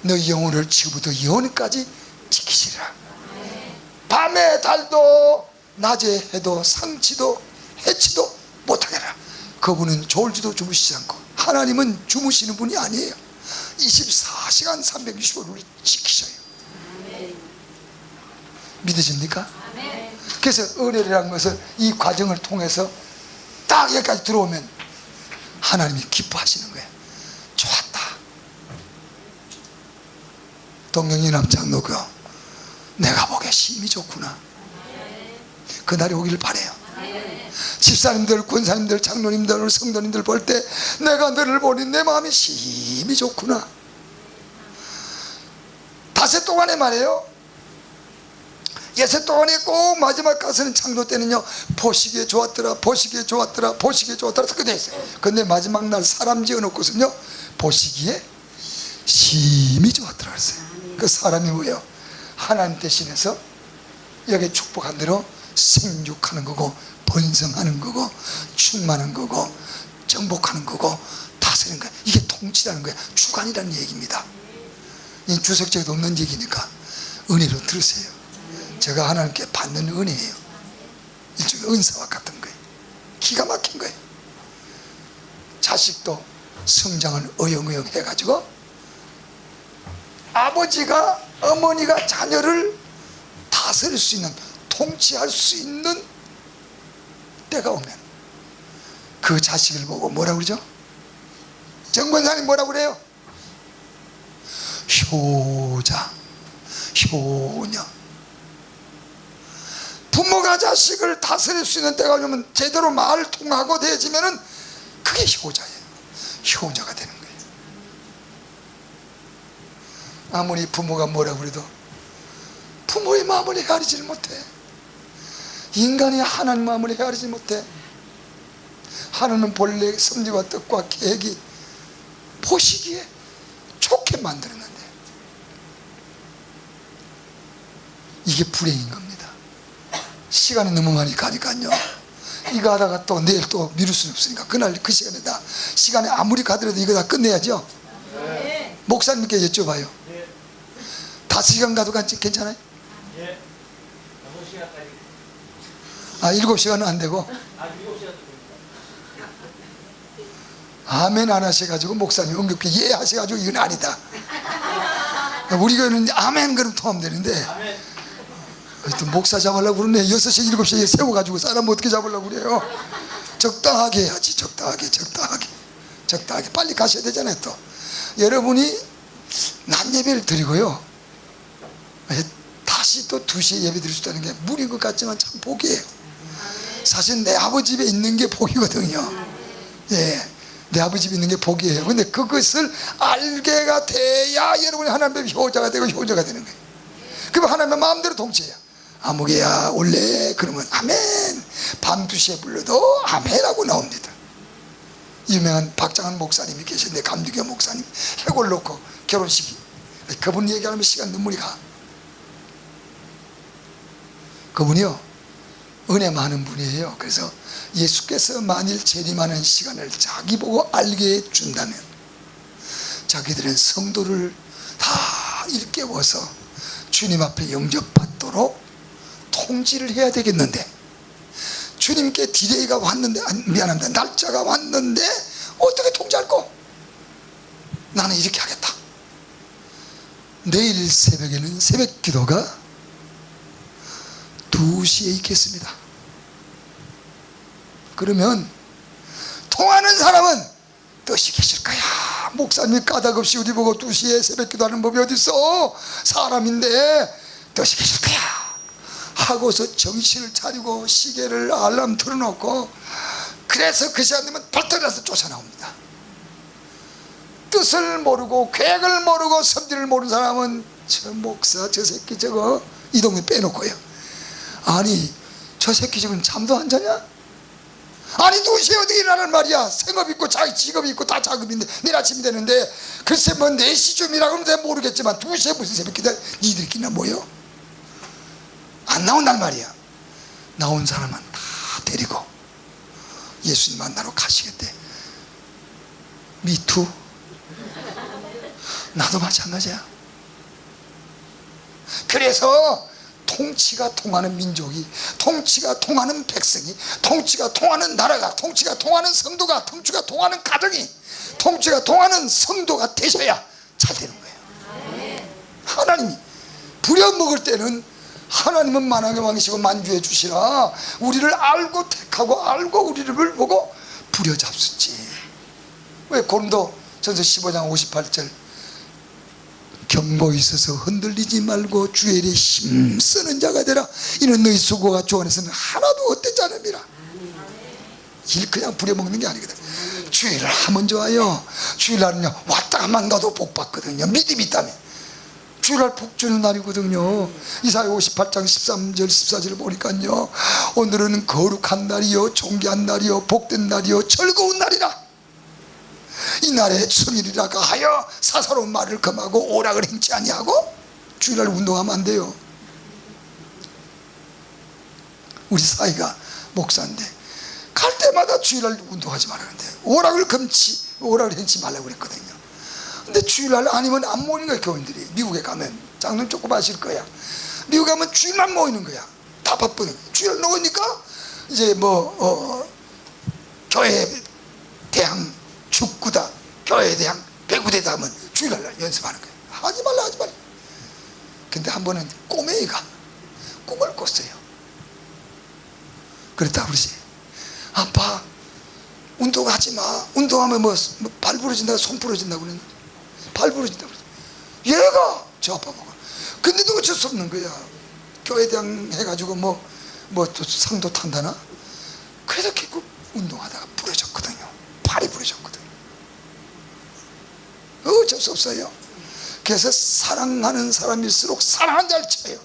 Speaker 1: 너희 영혼을 지금부터 영원까지 지키시리라. 밤에 달도 낮에 해도 상치도 해치도 못하게라. 그분은 졸지도 주무시지 않고, 하나님은 주무시는 분이 아니에요. 24시간 365일 우리 지키셔요. 믿으십니까? 그래서 은혜라는 것은 이 과정을 통해서 딱 여기까지 들어오면 하나님이 기뻐하시는 거예요. 좋았다. 동영이남 장로교 내가 보기에 심히 좋구나. 그날이 오기를 바라요. 집사님들, 권사님들, 장로님들, 성도님들 볼 때 내가 너를 보니 내 마음이 심히 좋구나. 닷새 동안에 말이에요. 예세 동안에 꼭 마지막 가서는 창조 때는요, 보시기에 좋았더라, 보시기에 좋았더라, 보시기에 좋았더라 그렇게 돼 있어요. 근데 마지막 날 사람 지어놓고서는요, 보시기에 심히 좋았더라 그랬어요. 그 사람이 뭐예요? 하나님 대신해서 여기 축복한 대로 생육하는 거고, 번성하는 거고, 충만한 거고, 정복하는 거고, 다스리는 거예요. 이게 통치라는 거예요. 주관이라는 얘기입니다. 이 주석적에도 없는 얘기니까 은혜로 들으세요. 제가 하나님께 받는 은혜예요. 일종의 은사와 같은 거예요. 기가 막힌 거예요. 자식도 성장을 어영어영 해가지고 아버지가, 어머니가 자녀를 다스릴 수 있는 통치할 수 있는 때가 오면 그 자식을 보고 뭐라고 그러죠? 정권사님 뭐라고 그래요? 효자, 효녀. 부모가 자식을 다스릴 수 있는 때가 오면 제대로 말을 통하고 대해지면은 그게 효자예요. 효녀가 되는 거예요. 아무리 부모가 뭐라고 그래도 부모의 마음을 헤아리질 못해. 인간이 하나님 마음을 헤아리지 못해. 하나님은 본래 섭리와 뜻과 계획이 보시기에 좋게 만들었는데 이게 불행인 겁니다. 시간이 너무 많이 가니까요, 이거 하다가 또 내일 또 미룰 수는 없으니까 그날 그 시간에 다, 시간에 아무리 가더라도 이거 다 끝내야죠. 네. 목사님께 여쭤봐요. 네. 5시간 가도 괜찮아요?
Speaker 2: 예. 5시간까지.
Speaker 1: 아, 7시간은 안 되고?
Speaker 2: 아, 7시간도 됩니다.
Speaker 1: 아멘 안 하셔가지고 목사님 응급히 예 하셔가지고 이건 아니다. 우리 교회는 아멘 그럼 통하면 되는데
Speaker 2: 아멘.
Speaker 1: 또 목사 잡으려고 그러네. 6시 7시에 세워가지고 사람 어떻게 잡으려고 그래요? 적당하게 해야지. 적당하게 빨리 가셔야 되잖아요. 또 여러분이 낮 예배를 드리고요, 다시 또 2시에 예배 드릴 수 있다는 게 무리인 것 같지만 참 복이에요. 사실 내 아버지 집에 있는 게 복이거든요. 예, 내 아버지 집에 있는 게 복이에요. 근데 그것을 알게가 돼야 여러분이 하나님의 효자가 되고 효녀가 되는 거예요. 그러면 하나님의 마음대로 통치해요. 아무개야 올래 그러면 아멘, 밤 2시에 불러도 아멘하고 나옵니다. 유명한 박장한 목사님이 계신데, 감리교 목사님, 해골 놓고 결혼식이, 그분 얘기하면 시간 눈물이 가. 그분이요 은혜 많은 분이에요. 그래서 예수께서 만일 재림하는 시간을 자기 보고 알게 해준다면 자기들은 성도를 다 일깨워서 주님 앞에 영접받도록 통지를 해야 되겠는데, 주님께 디레이가 왔는데, 미안합니다, 날짜가 왔는데 어떻게 통지할 거? 나는 이렇게 하겠다. 내일 새벽에는 새벽 기도가 2시에 있겠습니다. 그러면 통하는 사람은 뜻이 계실 거야. 목사님이 까닭없이 우리 보고 2시에 새벽 기도하는 법이 어딨어? 사람인데 뜻이 계실 거야 하고서 정신을 차리고 시계를 알람 틀어놓고, 그래서 그 시간 되면 벌떡일어나서 쫓아나옵니다. 뜻을 모르고 계획을 모르고 섭리를 모르는 사람은 저 목사 저 새끼 저거 이 동네 빼놓고요, 아니 저 새끼 지금 잠도 안 자냐? 아니 2시에 어떻게 일하는 말이야? 생업 있고 자기 직업 있고 다 자급인데 내일 아침이 되는데, 글쎄 뭐 4시쯤이라 그러면 내가 모르겠지만 2시에 무슨 새벽 기도? 니들끼리나 모여? 안 나온단 말이야. 나온 사람은 다 데리고 예수님 만나러 가시겠대. 미투? 나도 마찬가지야. 그래서 통치가 통하는 민족이, 통치가 통하는 백성이, 통치가 통하는 나라가, 통치가 통하는 성도가, 통치가 통하는 가정이, 통치가 통하는 성도가 되셔야 잘 되는 거예요. 하나님이 부려먹을 때는 하나님은 만왕의 왕이시고 만주해 주시라 우리를 알고 택하고 알고 우리를 보고 부려잡수지. 왜 고린도 전서 15장 58절 경고에 있어서 흔들리지 말고 주의 일에 힘쓰는 자가 되라. 이는 너희 수고가 주 안에서는 하나도 헛되지 않음이라. 일 그냥 부려먹는 게 아니거든. 주일을 하면 좋아요. 주일날은요 왔다가만 가도 복 받거든요. 믿음이 있다면. 주일날 복 주는 날이거든요. 이사야 58장 13절 14절을 보니까요, 오늘은 거룩한 날이요 존귀한 날이요 복된 날이요 즐거운 날이라. 이 날에 천일이라 하여 사사로운 말을 금하고 오락을 행치 아니하고. 주일날 운동하면 안 돼요. 우리 사이가 목사인데 갈 때마다 주일날 운동하지 말라는데 오락을 행치 말라고 그랬거든요. 근데 주일날 아니면 안 모이는 거야. 교인들이 미국에 가면 장로님 조금 아실 거야. 미국 가면 주일만 모이는 거야. 다 바쁘니까. 주일 놓으니까 이제 교회 대항 축구다, 교회 대항 배구대다 하면 주일날 연습하는 거야. 하지 말라. 근데 한 번은 꼬맹이가 꿈을 꿨어요. 그렇다 그러지. 아빠 운동하지 마. 운동하면 발 부러진다, 손 부러진다 그러는데, 발 부러진다 그러지. 얘가 저 아빠 보고. 근데도 어쩔 수 없는 거야. 교회당 해가지고 또 상도 탄다나. 그래서 결국 운동하다가 부러졌거든요. 발이 부러졌거든요. 어쩔 수 없어요. 그래서 사랑하는 사람일수록 사랑한 자를 쳐요.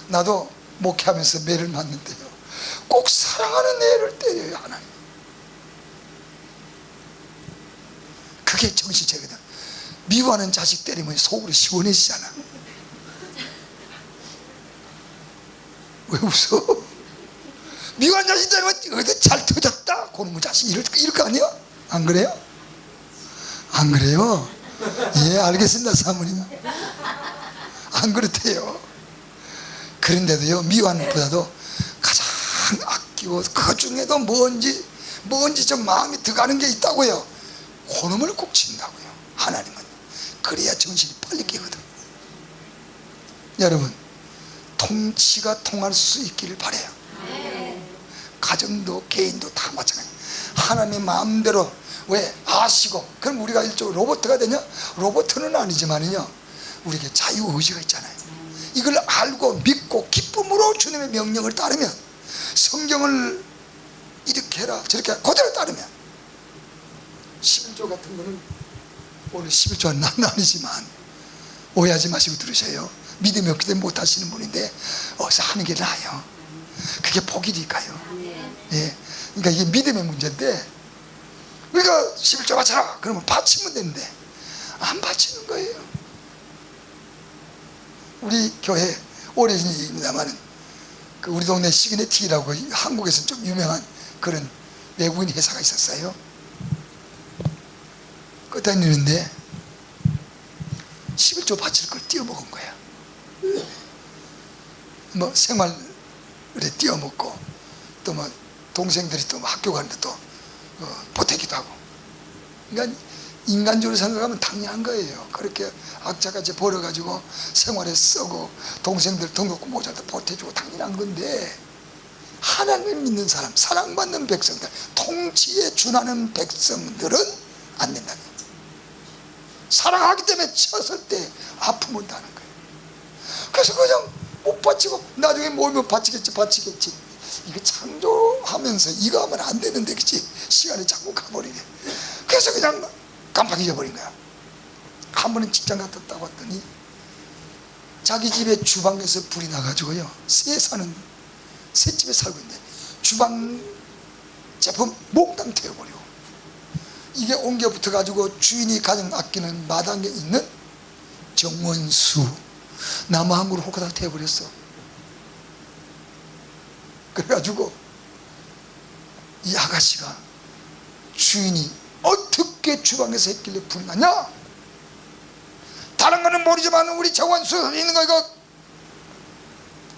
Speaker 1: 나도 목회하면서 매를 맞는데요, 꼭 사랑하는 애를 때려요. 하나님. 그게 정신체거든. 미워하는 자식 때리면 속으로 시원해지잖아. 왜 웃어? 미워하는 자식 때리면 어디 잘 터졌다 그놈의 자식 이럴 거 아니야? 안 그래요? 안 그래요? 예, 알겠습니다 사모님. 안 그렇대요. 그런데도요, 미워하는보다도 가장 아끼고 그 중에도 뭔지 좀 마음이 들어가는 게 있다고요. 그놈을 꼭 친다고요. 하나님은 그래야 정신이 빨리 깨거든. 여러분, 통치가 통할 수 있기를 바라요. 가정도 개인도 다 마찬가지. 하나님의 마음대로 왜 아시고, 그럼 우리가 일종의 로봇가 되냐? 로봇은 아니지만요, 우리에게 자유의지가 있잖아요. 이걸 알고 믿고 기쁨으로 주님의 명령을 따르면, 성경을 이렇게 해라 저렇게 해라 그대로 따르면, 11조 같은 거는 오늘 11조는 난 아니지만 오해하지 마시고 들으셔요. 믿음이 없기 때문에 못하시는 분인데 어서 하는 게 나아요. 그게 복이니까요. 예. 그러니까 이게 믿음의 문제인데, 우리가 11조 바쳐라 그러면 바치면 되는데 안 바치는 거예요. 우리 교회 오래전 얘기입니다만, 그 우리 동네 시그네틱이라고 한국에서 좀 유명한 그런 외국인 회사가 있었어요. 그 다니는데 11조 바칠 걸 띄어먹은 거야. 생활에 띄어먹고, 또 동생들이 또 학교 가는데 또 보태기도 하고. 그러니까 인간적으로 생각하면 당연한 거예요. 그렇게 악자같이 벌어가지고 생활에 쓰고 동생들 등록금 모자도 보태주고 당연한 건데, 하나님을 믿는 사람, 사랑받는 백성들, 통치에 준하는 백성들은 안 된다는 거예요. 사랑하기 때문에 쳤을 때 아픔 온다는 거예요. 그래서 그냥 못 바치고 나중에 모이면 바치겠지. 이거 창조하면서 이거 하면 안 되는데, 그치? 시간이 자꾸 가버리네. 그래서 그냥 깜빡 잊어버린 거야. 한 번은 직장 갔다 왔더니 자기 집에 주방에서 불이 나가지고요, 새집에 살고 있는데 주방 제품 몽땅 태워버리고, 이게 옮겨 붙어가지고 주인이 가장 아끼는 마당에 있는 정원수 나무 한 그루 홀까닥 태워버렸어. 그래가지고 이 아가씨가, 주인이 어떻게 주방에서 했길래 불이 나냐? 다른 거는 모르지만 우리 정원수 있는 거 이거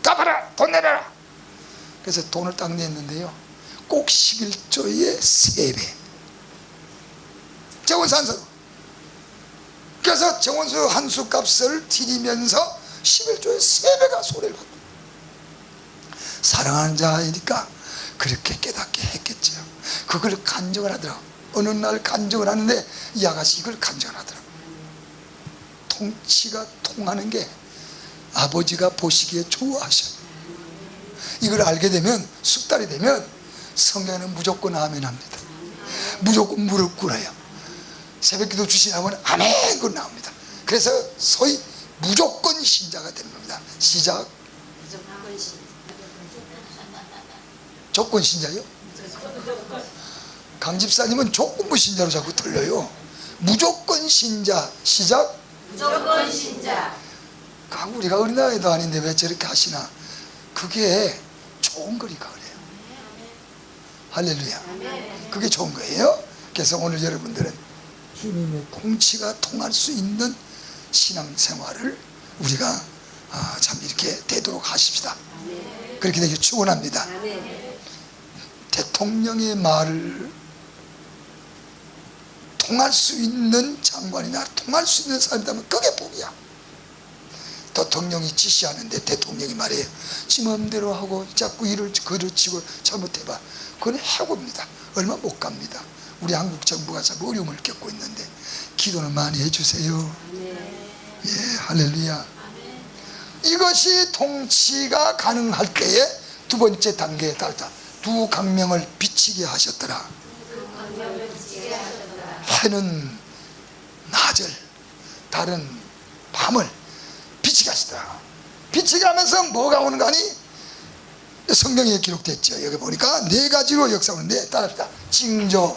Speaker 1: 갚아라, 돈 내놔라. 그래서 돈을 딱 냈는데요, 꼭 11조의 3배 정원수 한 수. 그래서 정원수 한 수 값을 드리면서 11조의 3배가 손해를 받고, 사랑하는 자이니까 그렇게 깨닫게 했겠죠. 그걸 간증을 하더라고. 어느 날 간증을 하는데 이 아가씨 이걸 간증을 하더라고. 통치가 통하는 게 아버지가 보시기에 좋아하셔. 이걸 알게 되면, 숙달이 되면 성경에는 무조건 아멘 합니다. 무조건 무릎 꿇어요. 새벽기도 주시라면 아멘 그 나옵니다. 그래서 소위 무조건 신자가 되는 겁니다. 시작. 조건 신자요? 강 집사님은 조건부 신자로 자꾸 들려요. 무조건 신자. 시작.
Speaker 3: 무조건 신자.
Speaker 1: 우리가 어린아이도 아닌데 왜 저렇게 하시나? 그게 좋은 거니까 그래요. 할렐루야. 그게 좋은 거예요. 그래서 오늘 여러분들은 주님의 통치가 통할 수 있는 신앙생활을 우리가 참 이렇게 되도록 하십시다. 그렇게 되길 축원합니다. 대통령의 말을 통할 수 있는 장관이나 통할 수 있는 사람이라면 그게 복이야. 대통령이 지시하는데 대통령이 말해요. 지 마음대로 하고 자꾸 일을 그르치고 잘못해봐. 그건 해고입니다. 얼마 못 갑니다. 우리 한국 정부가 참 어려움을 겪고 있는데 기도는 많이 해주세요. 예, 할렐루야. 이것이 통치가 가능할 때에 두 번째 단계에 달다. 두 강명을 비치게 하셨더라. 해는 낮을, 달은 밤을 비치게 하시더라. 비치게 하면서 뭐가 오는 거 아니? 성경에 기록됐죠. 여기 보니까 네 가지로 역사하는데 따라합시다. 징조,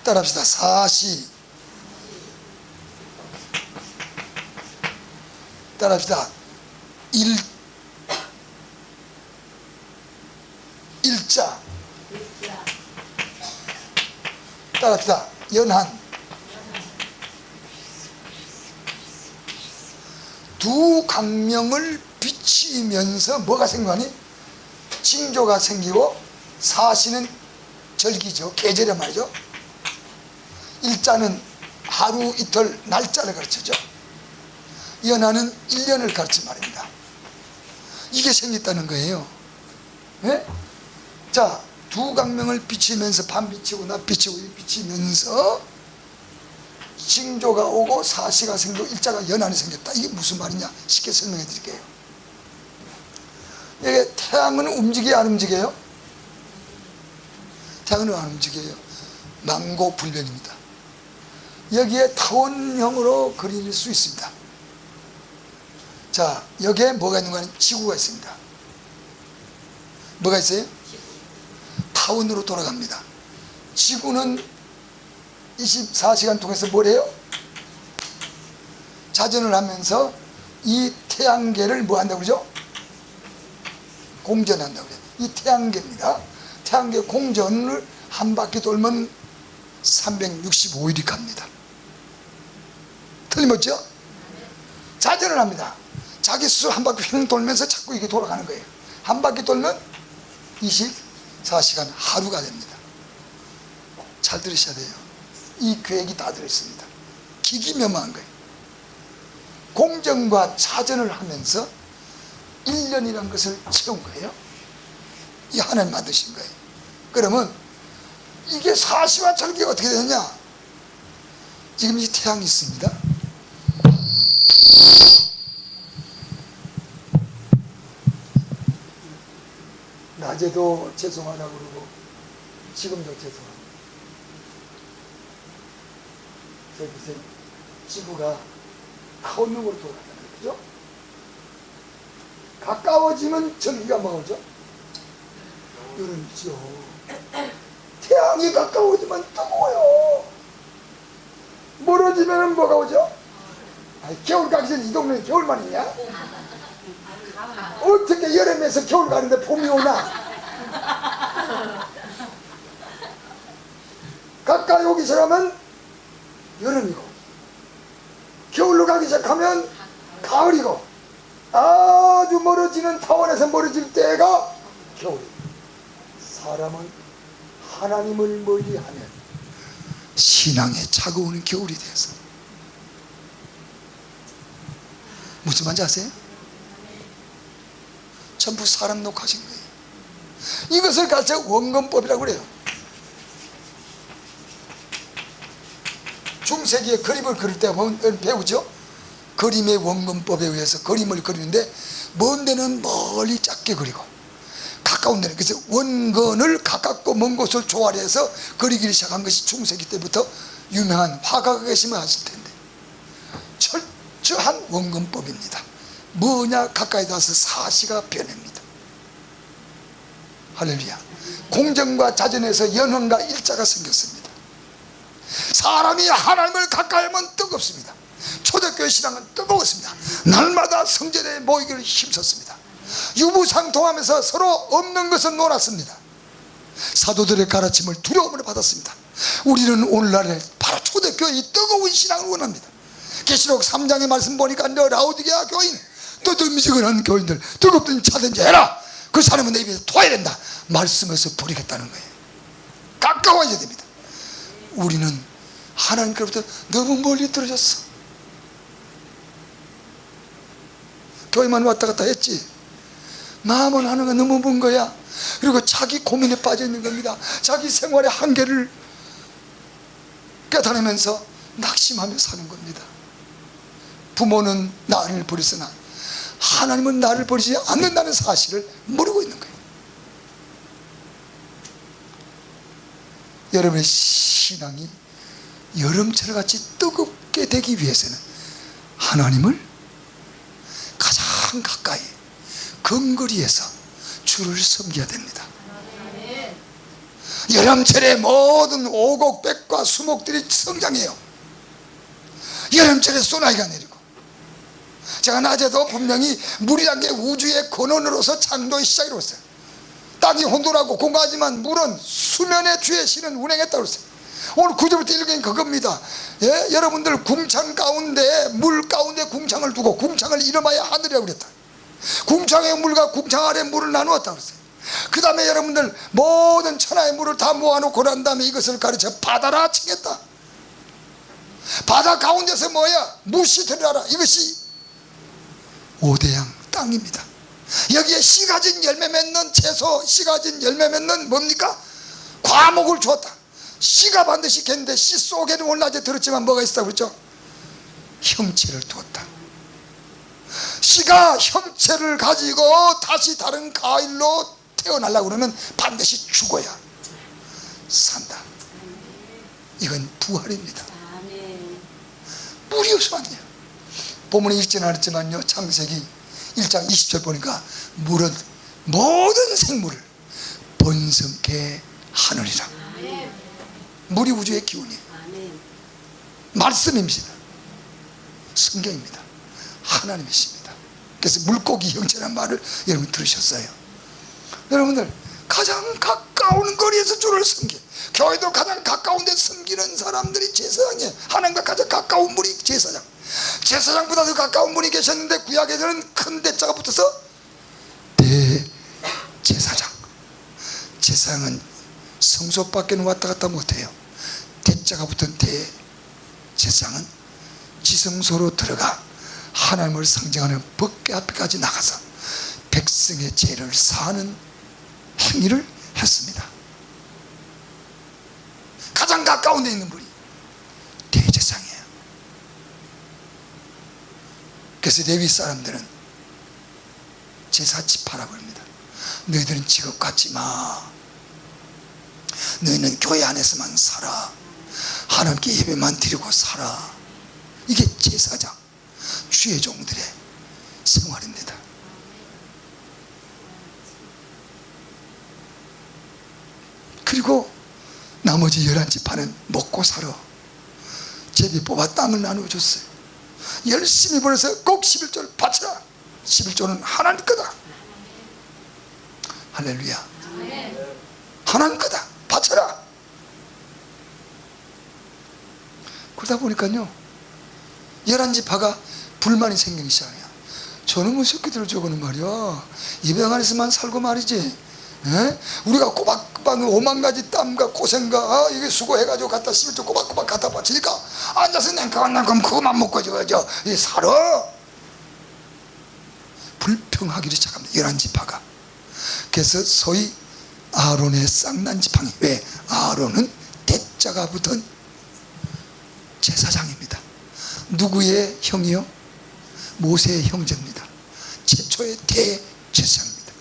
Speaker 1: 따라합시다. 사시, 따라합시다. 일자, 따라합시다. 연한. 두 강명을 비치면서 뭐가 생겨나니? 징조가 생기고, 사시는 절기죠. 계절의 말이죠. 일자는 하루 이틀 날짜를 가르쳐죠. 연하는 1년을 가르친 말입니다. 이게 생겼다는 거예요. 네? 자, 두 강명을 비치면서 밤 비치고 낮 비치고 비치면서 징조가 오고 사시가 생기고 일자가 연한이 생겼다. 이게 무슨 말이냐? 쉽게 설명해 드릴게요. 이게 태양은 움직여요, 안 움직여요? 태양은 안 움직여요. 망고불변입니다. 여기에 타원형으로 그릴 수 있습니다. 자, 여기에 뭐가 있는 거 아니에요? 지구가 있습니다. 뭐가 있어요? 타원으로 돌아갑니다. 지구는 24시간 통해서 뭘 해요? 자전을 하면서 이 태양계를 뭐 한다고 그러죠? 공전한다고 그래요. 이 태양계입니다. 태양계 공전을 한 바퀴 돌면 365일이 갑니다. 틀림없죠? 자전을 합니다. 자기 스스로 한 바퀴 휙 돌면서 자꾸 이게 돌아가는 거예요. 한 바퀴 돌면 24시간 하루가 됩니다. 잘 들으셔야 돼요. 이 계획이 다 들어있습니다. 기기묘망한 거예요. 공정과 자전을 하면서 1년이라는 것을 채운 거예요. 이 하나님 만드신 거예요. 그러면 이게 사시와 절기가 어떻게 되느냐? 지금 이 태양이 있습니다. 낮에도 죄송하다고 그러고 지금도 죄송합니다. 저기 보세요. 지구가 타원형으로 돌아가잖아요. 그죠? 가까워지면 전기가 뭐가 오죠? 여름이죠. 태양이 가까워지면 뜨거워요. 멀어지면 뭐가 오죠? 아니, 겨울 가기 전에 이 동네는 겨울만 있냐? 어떻게 여름에서 겨울 가는데 봄이 오나? 가까이 오기 시작하면 여름이고, 겨울로 가기 시작하면 가을이고, 아주 멀어지는 타원에서 멀어질 때가 겨울이고, 사람은 하나님을 멀리하면 신앙에 차가운 겨울이 되어서. 무슨 말인지 아세요? 전부 사람 녹화하신 거예요. 이것을 가르쳐 원근법이라고 그래요. 중세기에 그림을 그릴 때 보면 배우죠. 그림의 원근법에 의해서 그림을 그리는데 먼 데는 멀리 작게 그리고 가까운 데는, 그래서 원근을 가깝고 먼 곳을 조화해서 그리기를 시작한 것이 중세기 때부터 유명한 화가가 계시면 아실 텐데, 철저한 원근법입니다. 뭐냐? 가까이 가서 사시가 변합니다. 할렐루야. 공정과 자전에서 연원과 일자가 생겼습니다. 사람이 하나님을 가까이 하면 뜨겁습니다. 초대교회 신앙은 뜨거웠습니다. 날마다 성전에 모이기를 힘썼습니다. 유무상통하면서 서로 없는 것을 놀았습니다. 사도들의 가르침을 두려움을 받았습니다. 우리는 오늘날에 바로 초대교회의 뜨거운 신앙을 원합니다. 계시록 3장의 말씀 보니까 너 라오디게아 교인, 너도 미지근한 교인들 뜨겁든 차든지 해라. 그 사람은 내 입에서 토해야 된다. 말씀에서 버리겠다는 거예요. 가까워져야 됩니다. 우리는 하나님께로부터 너무 멀리 떨어졌어. 교회만 왔다 갔다 했지 마음은 하는 거 너무 먼 거야. 그리고 자기 고민에 빠져 있는 겁니다. 자기 생활의 한계를 깨달으면서 낙심하며 사는 겁니다. 부모는 나를 버렸으나 하나님은 나를 버리지 않는다는 사실을 모르고 있는 거예요. 여러분의 신앙이 여름철 같이 뜨겁게 되기 위해서는 하나님을 가장 가까이 근거리에서 주를 섬겨야 됩니다. 여름철에 모든 오곡백과 수목들이 성장해요. 여름철에 소나기가 내리고, 제가 낮에도 분명히 물이란 게 우주의 근원으로서 창조의 시작이라고 했어요. 땅이 혼돈하고 공고하지만 물은 수면의 주의 신은 운행했다고 했어요. 오늘 9절부터 읽은 그겁니다. 예? 여러분들 궁창 가운데 물 가운데 궁창을 두고 궁창을 이름하여 하늘이라고 그랬다. 궁창의 물과 궁창 아래 물을 나누었다고 그랬어요. 그 다음에 여러분들 모든 천하의 물을 다 모아놓고 난 다음에 이것을 가르쳐 바다라 칭했다. 바다 가운데서 뭐야? 무시 들어라. 이것이 5대양 땅입니다. 여기에 씨 가진 열매 맺는 채소, 씨 가진 열매 맺는 뭡니까? 과목을 주었다. 씨가 반드시 있겠는데 씨 속에는 오늘 낮에 들었지만 뭐가 있다고 그랬죠? 형체를 두었다. 씨가 형체를 가지고 다시 다른 과일로 태어나려고 그러면 반드시 죽어야 산다. 이건 부활입니다. 물이 없으면 안 돼요. 본문에 읽지는 않았지만요, 창세기 1장 20절 보니까 물은 모든 생물을 번성케 하느니라. 물이 우주의 기운이에요. 말씀입니다. 성경입니다. 하나님이십니다. 그래서 물고기 형체라는 말을 여러분 들으셨어요. 여러분들 가장 가까운 거리에서 주를 섬겨, 교회도 가장 가까운 데 섬기는 사람들이 제사장이에요. 하나님과 가장 가까운 분이 제사장. 제사장보다 더 가까운 분이 계셨는데 구약에서는 큰 대자가 붙어서 대제사장. 제사장은 성소 밖에는 왔다 갔다 못해요. 대자가 붙은 대제사장은 지성소로 들어가 하나님을 상징하는 법궤 앞에까지 나가서 백성의 죄를 사하는 행위를 했습니다. 가장 가까운 데 있는 분이 대제사장이에요. 그래서 레위 사람들은 제사 지파라고 합니다. 너희들은 직업 갖지 마. 너희는 교회 안에서만 살아. 하나님께 예배만 드리고 살아. 이게 제사장, 주의 종들의 생활입니다. 그리고 나머지 11지파는 먹고 살아. 제비 뽑아 땅을 나누어줬어요. 열심히 벌어서 꼭 11조를 바쳐라. 11조는 하나님 거다. 할렐루야. 하나님 거다. 바쳐라. 그러다 보니까요, 11지파가 불만이 생기기 시작해요. 저놈의 새끼들 저거는 말이야, 예배 안에서만 살고 말이지, 에? 우리가 꼬박꼬박 오만 가지 땀과 고생과 이게 수고해가지고 갖다 11조 꼬박꼬박 갖다 바치니까 앉아서 냉큼 그거만 먹고 저 살아. 불평하기를 시작합니다, 11지파가. 그래서 소위 아론의 쌍난 지팡이. 왜? 아론은 대자가 붙은 제사장입니다. 누구의 형이요? 모세의 형제입니다. 최초의 대제사장입니다.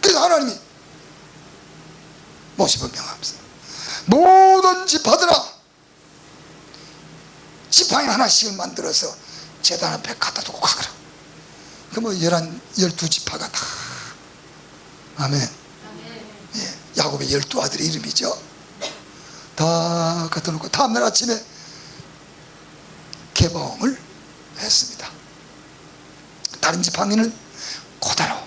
Speaker 1: 그래서 하나님이 모세를 명합니다. 모든 지파들아, 지팡이 하나씩을 만들어서 제단 앞에 갖다 두고 가거라. 그 뭐 12지파가 다, 아멘. 예, 야곱의 12아들의 이름이죠. 다 갖다 놓고 다음날 아침에 개봉을 했습니다. 다른 지팡이는 고다로,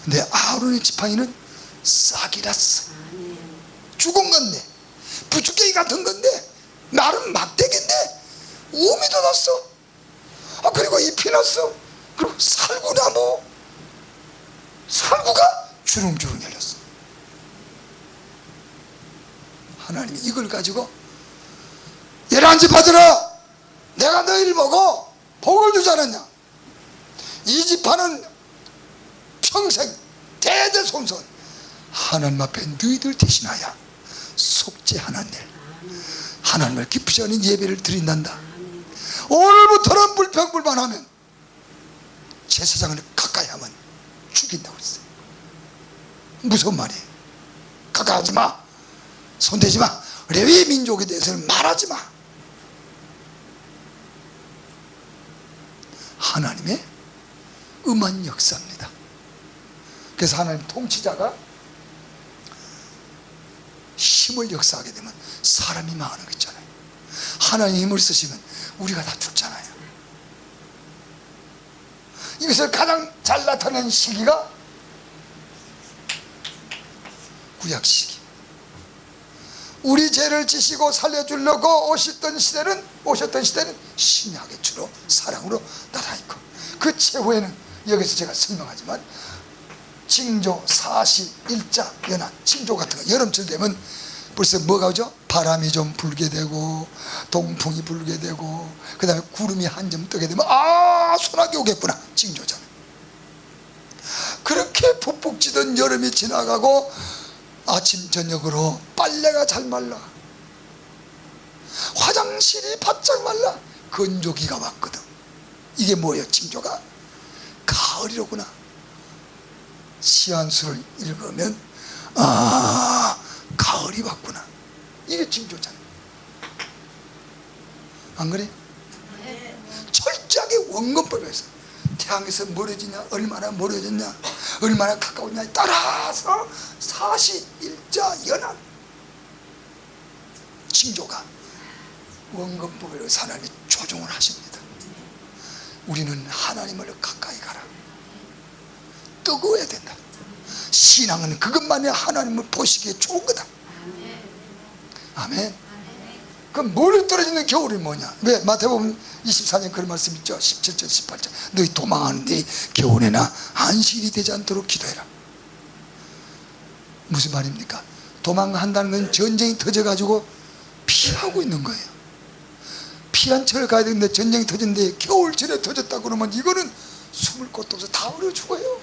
Speaker 1: 근데 아론의 지팡이는 싹이 났어. 죽은 건데, 부추개기 같은 건데, 나름 막대기인데 우미 돋았어. 그리고 잎이 났어. 그리고 살구나무, 살구가 주렁주렁 열렸어. 하나님이 이걸 가지고 열한 지파들아, 내가 너희를 보고 복을 주지 않았냐? 이 지파는 평생 대대손손 하나님 앞에 너희들 대신하여 속죄하는 일, 하나님을 기쁘지 않은 예배를 드린단다. 오늘부터는 불평불만하면 제사장을 가까이 하면 죽인다고 했어요. 무서운 말이에요. 가까이 하지 마, 손대지 마, 레위 민족에 대해서는 말하지 마. 하나님의 음한 역사입니다. 그래서 하나님 통치자가 힘을 역사하게 되면 사람이 망하는 거 있잖아요. 하나님 힘을 쓰시면 우리가 다 죽잖아요. 이것을 가장 잘 나타낸 시기가 구약 시기. 우리 죄를 지시고 살려주려고 오셨던 시대는 신약의 주로 사랑으로 나타있고, 그 최후에는 여기서 제가 설명하지만 징조, 사시, 일자, 연한, 징조 같은 거 여름철 되면 벌써 뭐가 오죠? 바람이 좀 불게 되고 동풍이 불게 되고 그 다음에 구름이 한 점 뜨게 되면 소나기 오겠구나. 징조잖아요. 그렇게 푹푹 찌던 여름이 지나가고 아침 저녁으로 빨래가 잘 말라, 화장실이 바짝 말라, 건조기가 왔거든. 이게 뭐예요? 징조가 가을이로구나. 시한수를 읽으면 가을이 왔구나. 이게 징조잖아요. 안 그래? 철저하게 원근법에서 태양에서 멀어지냐, 얼마나 멀어졌냐, 얼마나 가까웠냐에 따라서 사시, 일자, 연한, 징조가 원근법으로 하나님이 조종을 하십니다. 우리는 하나님을 가까이 가라. 뜨거워야 된다. 신앙은 그것만이 하나님을 보시기에 좋은 거다. 아멘. 그럼 멀리 떨어지는 겨울이 뭐냐? 왜? 마태복음 24년 그런 말씀 있죠. 17절 18절 너희 도망하는데 겨울에나 안식일이 되지 않도록 기도해라. 무슨 말입니까? 도망한다는 건 전쟁이 터져가지고 피하고 있는 거예요. 피한철 가야 되는데 전쟁이 터졌는데 겨울철에 터졌다 그러면 이거는 숨을 곳도 없어 다 얼어 죽어요.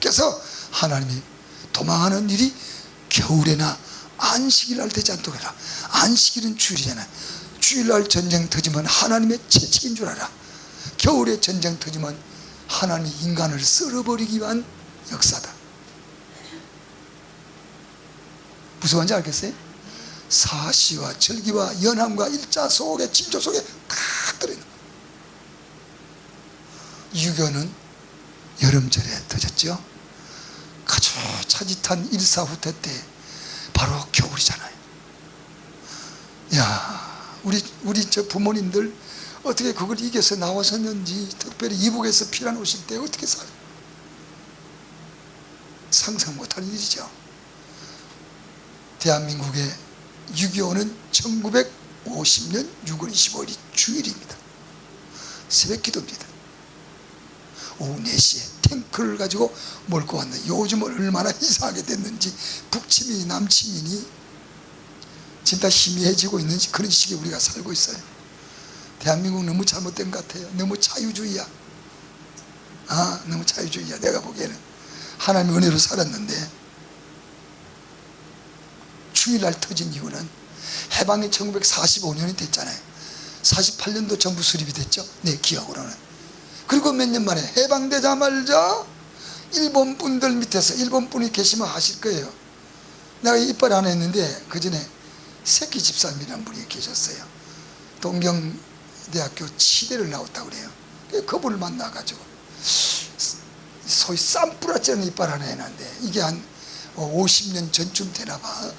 Speaker 1: 그래서 하나님이 도망하는 일이 겨울에나 안식일날 되지 않도록 해라. 안식일은 주일이잖아요. 주일날 전쟁 터지면 하나님의 채찍인 줄 알아. 겨울에 전쟁 터지면 하나님이 인간을 썰어버리기 위한 역사다. 무슨 말인지 알겠어요? 사시와 절기와 연함과 일자 속에 징조 속에 다 들어있는 거예요. 유교는 여름철에 터졌죠. 아주 차짓한 일사후퇴 때 바로 겨울이잖아요. 야, 우리 저 부모님들 어떻게 그걸 이겨서 나오셨는지, 특별히 이북에서 피난 오실 때 어떻게 살아요? 상상 못하는 일이죠. 대한민국의 6.25는 1950년 6월 25일이 주일입니다. 새벽 기도입니다. 오후 4시에 탱크를 가지고 몰고 왔는데 요즘은 얼마나 이상하게 됐는지 북치민이 남치민이 진짜 희미해지고 있는 그런 시기에 우리가 살고 있어요. 대한민국 너무 잘못된 것 같아요. 너무 자유주의야. 너무 자유주의야. 내가 보기에는 하나님의 은혜로 살았는데 주일날 터진 이유는 해방이 1945년이 됐잖아요. 48년도 정부 수립이 됐죠. 내 기억으로는. 그리고 몇 년 만에 해방되자마자 일본 분들 밑에서, 일본 분이 계시면 아실 거예요. 내가 이빨 안 했는데 그 전에 새끼 집사님이라는 분이 계셨어요. 동경대학교 치대를 나왔다고 그래요. 그분을 만나가지고 소위 쌈뿌라찌는 이빨 하나 해놨는데 이게 한 50년 전쯤 되나 봐.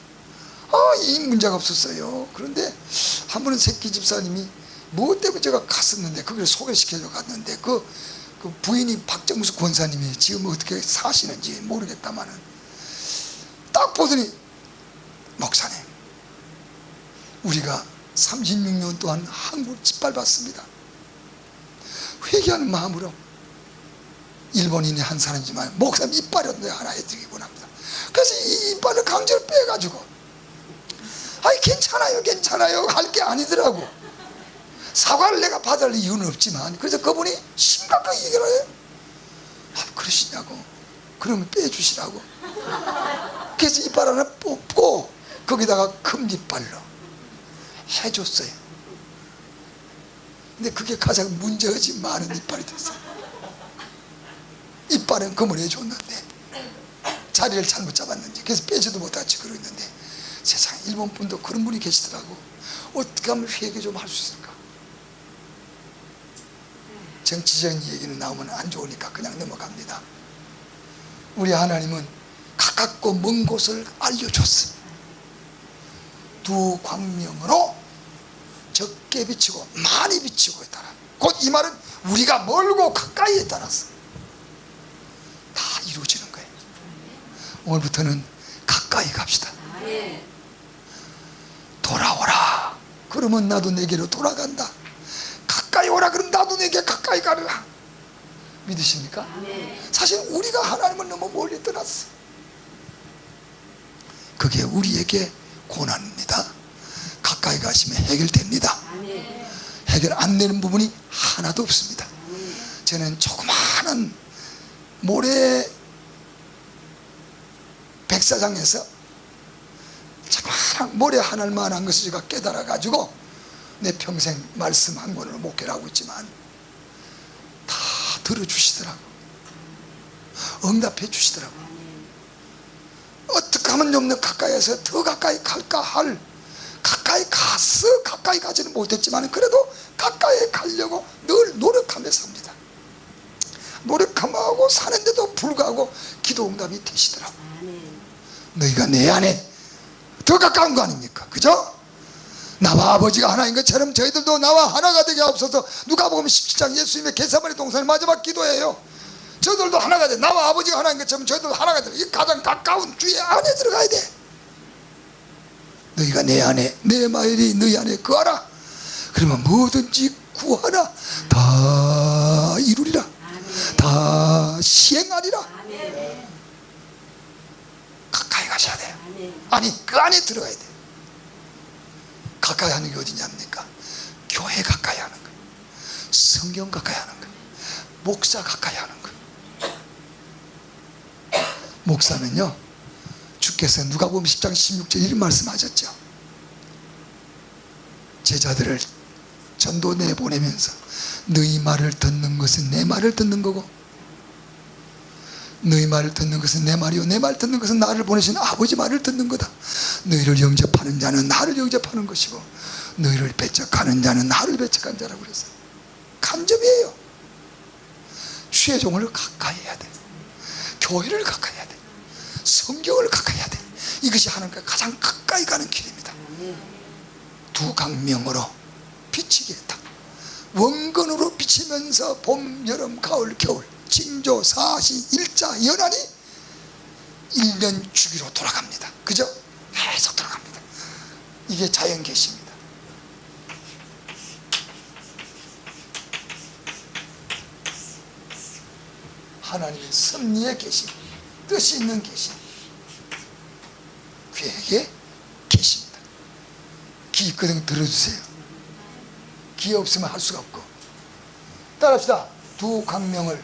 Speaker 1: 이 문제가 없었어요. 그런데 한 번은 새끼 집사님이 무엇 때문에 제가 갔었는데 그걸 소개시켜줘 갔는데 그 부인이 박정수 권사님이 지금 어떻게 사시는지 모르겠다마는 딱 보더니 목사님, 우리가 36년 동안 한국을 짓밟았습니다. 회개하는 마음으로 일본인의 한 사람이지만 목사님 이빨이라도 하나 해드리곤 합니다. 그래서 이 이빨을 강제로 빼가지고 아이 괜찮아요 괜찮아요 할 게 아니더라고. 사과를 내가 받을 이유는 없지만 그래서 그분이 심각하게 얘기를 해요. 아, 그러시냐고. 그러면 빼주시라고. 그래서 이빨 하나 뽑고 거기다가 금이빨로 해줬어요. 근데 그게 가장 문제없이 많은 이빨이 됐어요. 이빨은 금을 해줬는데 자리를 잘못 잡았는지 그래서 빼지도 못하지 그러는데 세상에 일본 분도 그런 분이 계시더라고. 어떻게 하면 회개 좀 할 수 있을까? 정치적인 얘기는 나오면 안 좋으니까 그냥 넘어갑니다. 우리 하나님은 가깝고 먼 곳을 알려줬어. 두 광명으로 적게 비치고 많이 비치고에 따라 곧 이 말은 우리가 멀고 가까이에 따라서 다 이루어지는 거예요. 오늘부터는 가까이 갑시다. 돌아오라 그러면 나도 내게로 돌아간다. 가까이 오라 그러면 나도 내게 가까이 가라. 믿으십니까? 사실 우리가 하나님을 너무 멀리 떠났어. 그게 우리에게 고난입니다. 가까이 가시면 해결됩니다. 해결 안 되는 부분이 하나도 없습니다. 저는 조그마한 모래 백사장에서 조그마한 모래 하나만한 것을 제가 깨달아 가지고 내 평생 말씀 한 권으로 목회를 하고 있지만 다 들어주시더라고. 응답해 주시더라고. 어떻게 하면 좀 더 가까이에서 더 가까이 갈까 할 가까이 갔어. 가까이 가지는 못했지만 그래도 가까이 가려고 늘 노력하며 삽니다. 노력하고 사는데도 불구하고 기도 응답이 되시더라고. 너희가 내 안에 더 가까운 거 아닙니까? 그죠? 나와 아버지가 하나인 것처럼 저희들도 나와 하나가 되게 하옵소서. 누가복음 17장 예수님의 겟세마네 동산의 마지막 기도예요. 저들도 하나가 돼. 나와 아버지가 하나인 것처럼 저희들도 하나가 돼. 이 가장 가까운 주의 안에 들어가야 돼. 너희가 내 안에 내 말이 너희 안에 거하라. 그러면 뭐든지 구하라 다 이루리라. 다 시행하리라. 가까이 가셔야 돼요. 아니 그 안에 들어가야 돼요. 가까이 하는 게 어디냐입니까? 교회 가까이 하는 거예요. 성경 가까이 하는 거예요. 목사 가까이 하는 거예요. 목사는요, 주께서 누가복음 10장 16절 이런 말씀하셨죠. 제자들을 전도 내보내면서 너희 말을 듣는 것은 내 말을 듣는 거고 너희 말을 듣는 것은 내 말이요 내 말 듣는 것은 나를 보내신 아버지 말을 듣는 거다. 너희를 영접하는 자는 나를 영접하는 것이고 너희를 배척하는 자는 나를 배척한 자라고 그랬어요. 간접이에요. 주의 종을 가까이 해야 돼. 교회를 가까이 해야 돼. 성경을 가까이 해야 돼. 이것이 하나님과 가장 가까이 가는 길입니다. 두 강명으로 비치게 했다. 원근으로 비치면서 봄, 여름, 가을, 겨울 징조, 사시, 일자, 연한이 1년 주기로 돌아갑니다. 그죠? 계속 돌아갑니다. 이게 자연 계시입니다. 하나님의 섭리의 계시, 뜻이 있는 계시, 계획의 계시입니다. 귀 있거든 들어주세요. 귀 없으면 할 수가 없고. 따라합시다. 두 광명을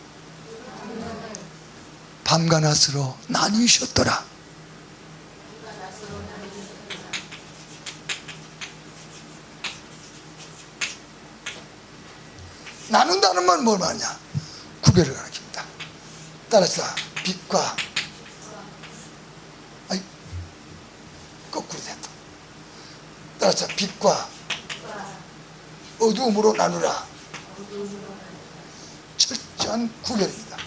Speaker 1: 밤과 낮으로 나뉘셨더라. 나눈다는 말 뭘 말하냐? 구별을 가리킵니다. 따라합시다. 빛과 거꾸로 됐다. 따라합시다. 빛과 어두움으로 나누라. 철저한 구별입니다.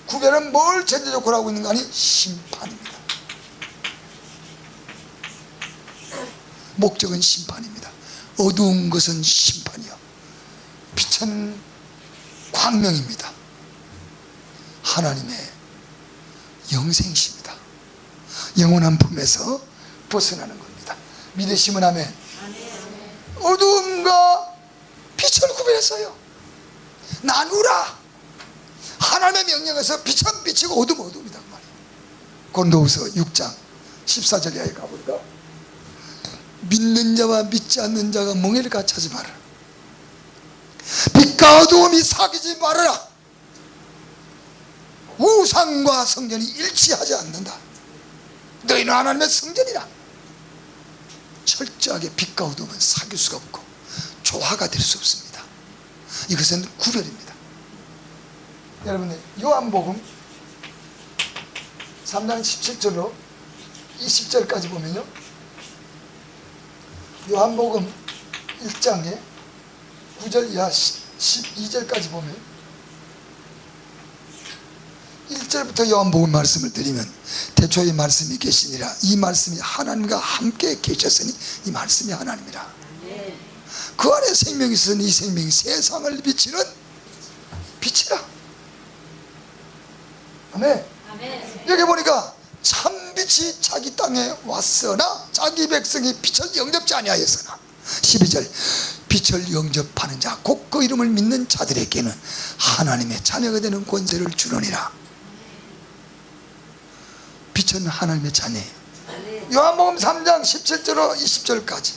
Speaker 1: 구별은 뭘 전제적으로 하고 있는 거 아니? 심판입니다. 목적은 심판입니다. 어두운 것은 심판이요 빛은 광명입니다. 하나님의 영생이십니다. 영원한 품에서 벗어나는 겁니다. 믿으시면 아멘. 어두움과 빛을 구별했어요. 나누라. 하나님의 명령에서 빛은 빛이고 어둠은 어둠이다 그 말이에요. 고린도후서 6장 14절 이하에 가볼까? 믿는 자와 믿지 않는 자가 멍에를 같이 하지 말아라. 빛과 어두움이 사귀지 말아라. 우상과 성전이 일치하지 않는다. 너희는 하나님의 성전이라. 철저하게 빛과 어두움은 사귈 수가 없고 조화가 될 수 없습니다. 이것은 구별입니다. 여러분들 요한복음 3장 17절로 20절까지 보면요, 요한복음 1장에 9절 이하 12절까지 보면 1절부터 요한복음 말씀을 드리면 태초에 말씀이 계시니라. 이 말씀이 하나님과 함께 계셨으니 이 말씀이 하나님이라. 그 안에 생명이 있으니 이 생명이 세상을 비치는 빛이라. 아멘. 여기 보니까 참빛이 자기 땅에 왔으나 자기 백성이 빛을 영접지 아니하였으나 12절 빛을 영접하는 자 곧 그 이름을 믿는 자들에게는 하나님의 자녀가 되는 권세를 주느니라. 빛은 하나님의 자녀예요. 요한복음 3장 17절로 20절까지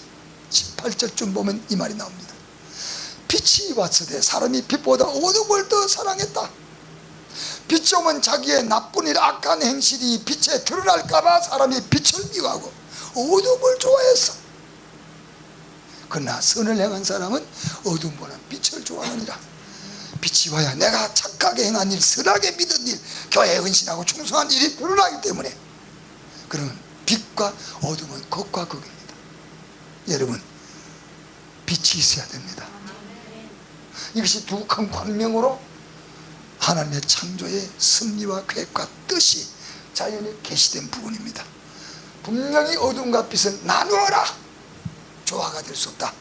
Speaker 1: 18절쯤 보면 이 말이 나옵니다. 빛이 왔으되 사람이 빛보다 어둠을 더 사랑했다. 빛이 오면 자기의 나쁜 일 악한 행실이 빛에 드러날까봐 사람이 빛을 미워하고 어둠을 좋아했어. 그러나 선을 행한 사람은 어둠보다 빛을 좋아하느니라. 빛이 와야 내가 착하게 행한 일, 선하게 믿은 일, 교회에 헌신하고 충성한 일이 드러나기 때문에. 그러면 빛과 어둠은 극과 극입니다. 여러분, 빛이 있어야 됩니다. 이것이 두 큰 광명으로 하나님의 창조의 섭리와 계획과 뜻이 자연에 계시된 부분입니다. 분명히 어둠과 빛은 나누어라. 조화가 될 수 없다.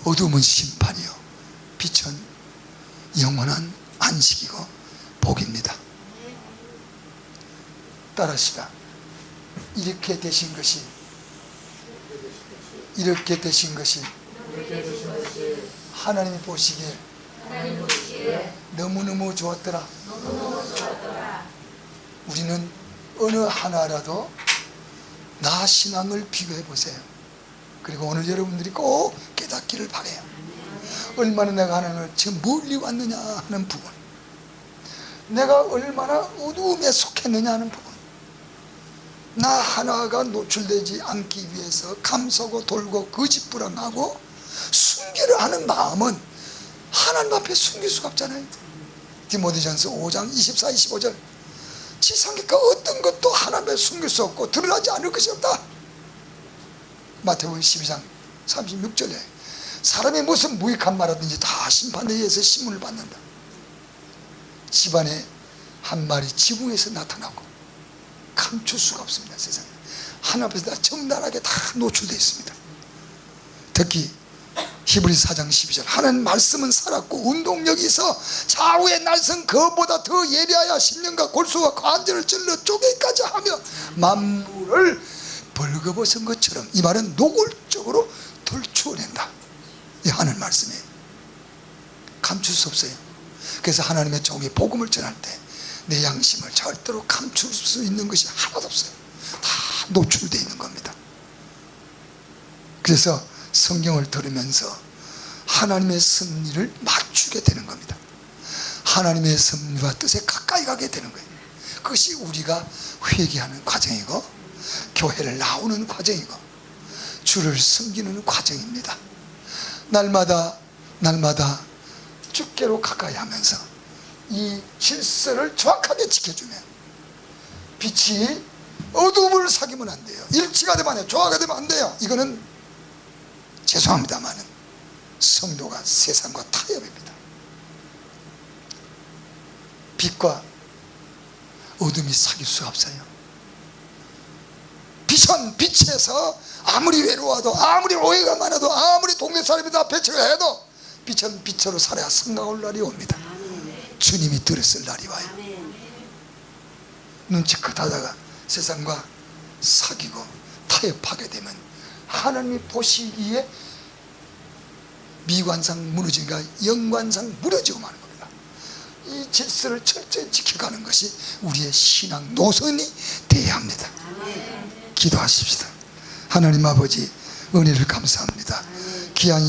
Speaker 1: 어둠은 심판이요, 빛은 영원한 안식이고 복입니다. 따라하시다. 이렇게 되신 것이 하나님이 보시기에 너무너무 좋았더라. 우리는 어느 하나라도 나 신앙을 비교해 보세요. 그리고 오늘 여러분들이 꼭 깨닫기를 바라요. 얼마나 내가 하나님을 지금 멀리 왔느냐 하는 부분, 내가 얼마나 어두움에 속했느냐 하는 부분, 나 하나가 노출되지 않기 위해서 감싸고 돌고 거짓부랑하고 순결을 하는 마음은 하나님 앞에 숨길 수가 없잖아요. 디모데전서 5장 24, 25절 지상객과 어떤 것도 하나님 앞에 숨길 수 없고 드러나지 않을 것이 없다. 마태복음 12장 36절에 사람이 무슨 무익한 말하든지 다 심판에 의해서 심문을 받는다. 집안에 한 마리 지붕에서 나타나고 감출 수가 없습니다. 세상에 하나님 앞에서 다 정당하게 다 노출되어 있습니다. 특히 히브리서 4장 12절 하나님 말씀은 살았고 운동력이 있어 좌우의 날선 그보다 더 예리하여 심령과 골수와 관절을 찔러 쪼개기까지 하며 만물을 벌거벗은 것처럼, 이 말은 노골적으로 덜추어낸다. 이 하나님 말씀이에요. 감출 수 없어요. 그래서 하나님의 종이 복음을 전할 때 내 양심을 절대로 감출 수 있는 것이 하나도 없어요. 다 노출되어 있는 겁니다. 그래서 성경을 들으면서 하나님의 섭리를 맞추게 되는 겁니다. 하나님의 섭리와 뜻에 가까이 가게 되는 거예요. 그것이 우리가 회개하는 과정이고 교회를 나오는 과정이고 주를 섬기는 과정입니다. 날마다 주께로 가까이 하면서 이 질서를 정확하게 지켜주면 빛이 어둠을 사귀면 안 돼요. 일치가 되면 안 돼요. 조화가 되면 안 돼요. 이거는 죄송합니다만은 성도가 세상과 타협입니다. 빛과 어둠이 사귈 수가 없어요. 빛은 빛에서 아무리 외로워도, 아무리 오해가 많아도, 아무리 동네 사람이 다 배척을 해도 빛은 빛으로 살아야 성공할 날이 옵니다. 주님이 들었을 날이 와요. 눈치껏 하다가 세상과 사귀고 타협하게 되면 하나님이 보시기에 미관상 무너지니까 영관상 무너지고 마는 겁니다. 이 질서를 철저히 지켜가는 것이 우리의 신앙 노선이 되어야 합니다. 기도하십시다. 하나님 아버지, 은혜를 감사합니다. 귀한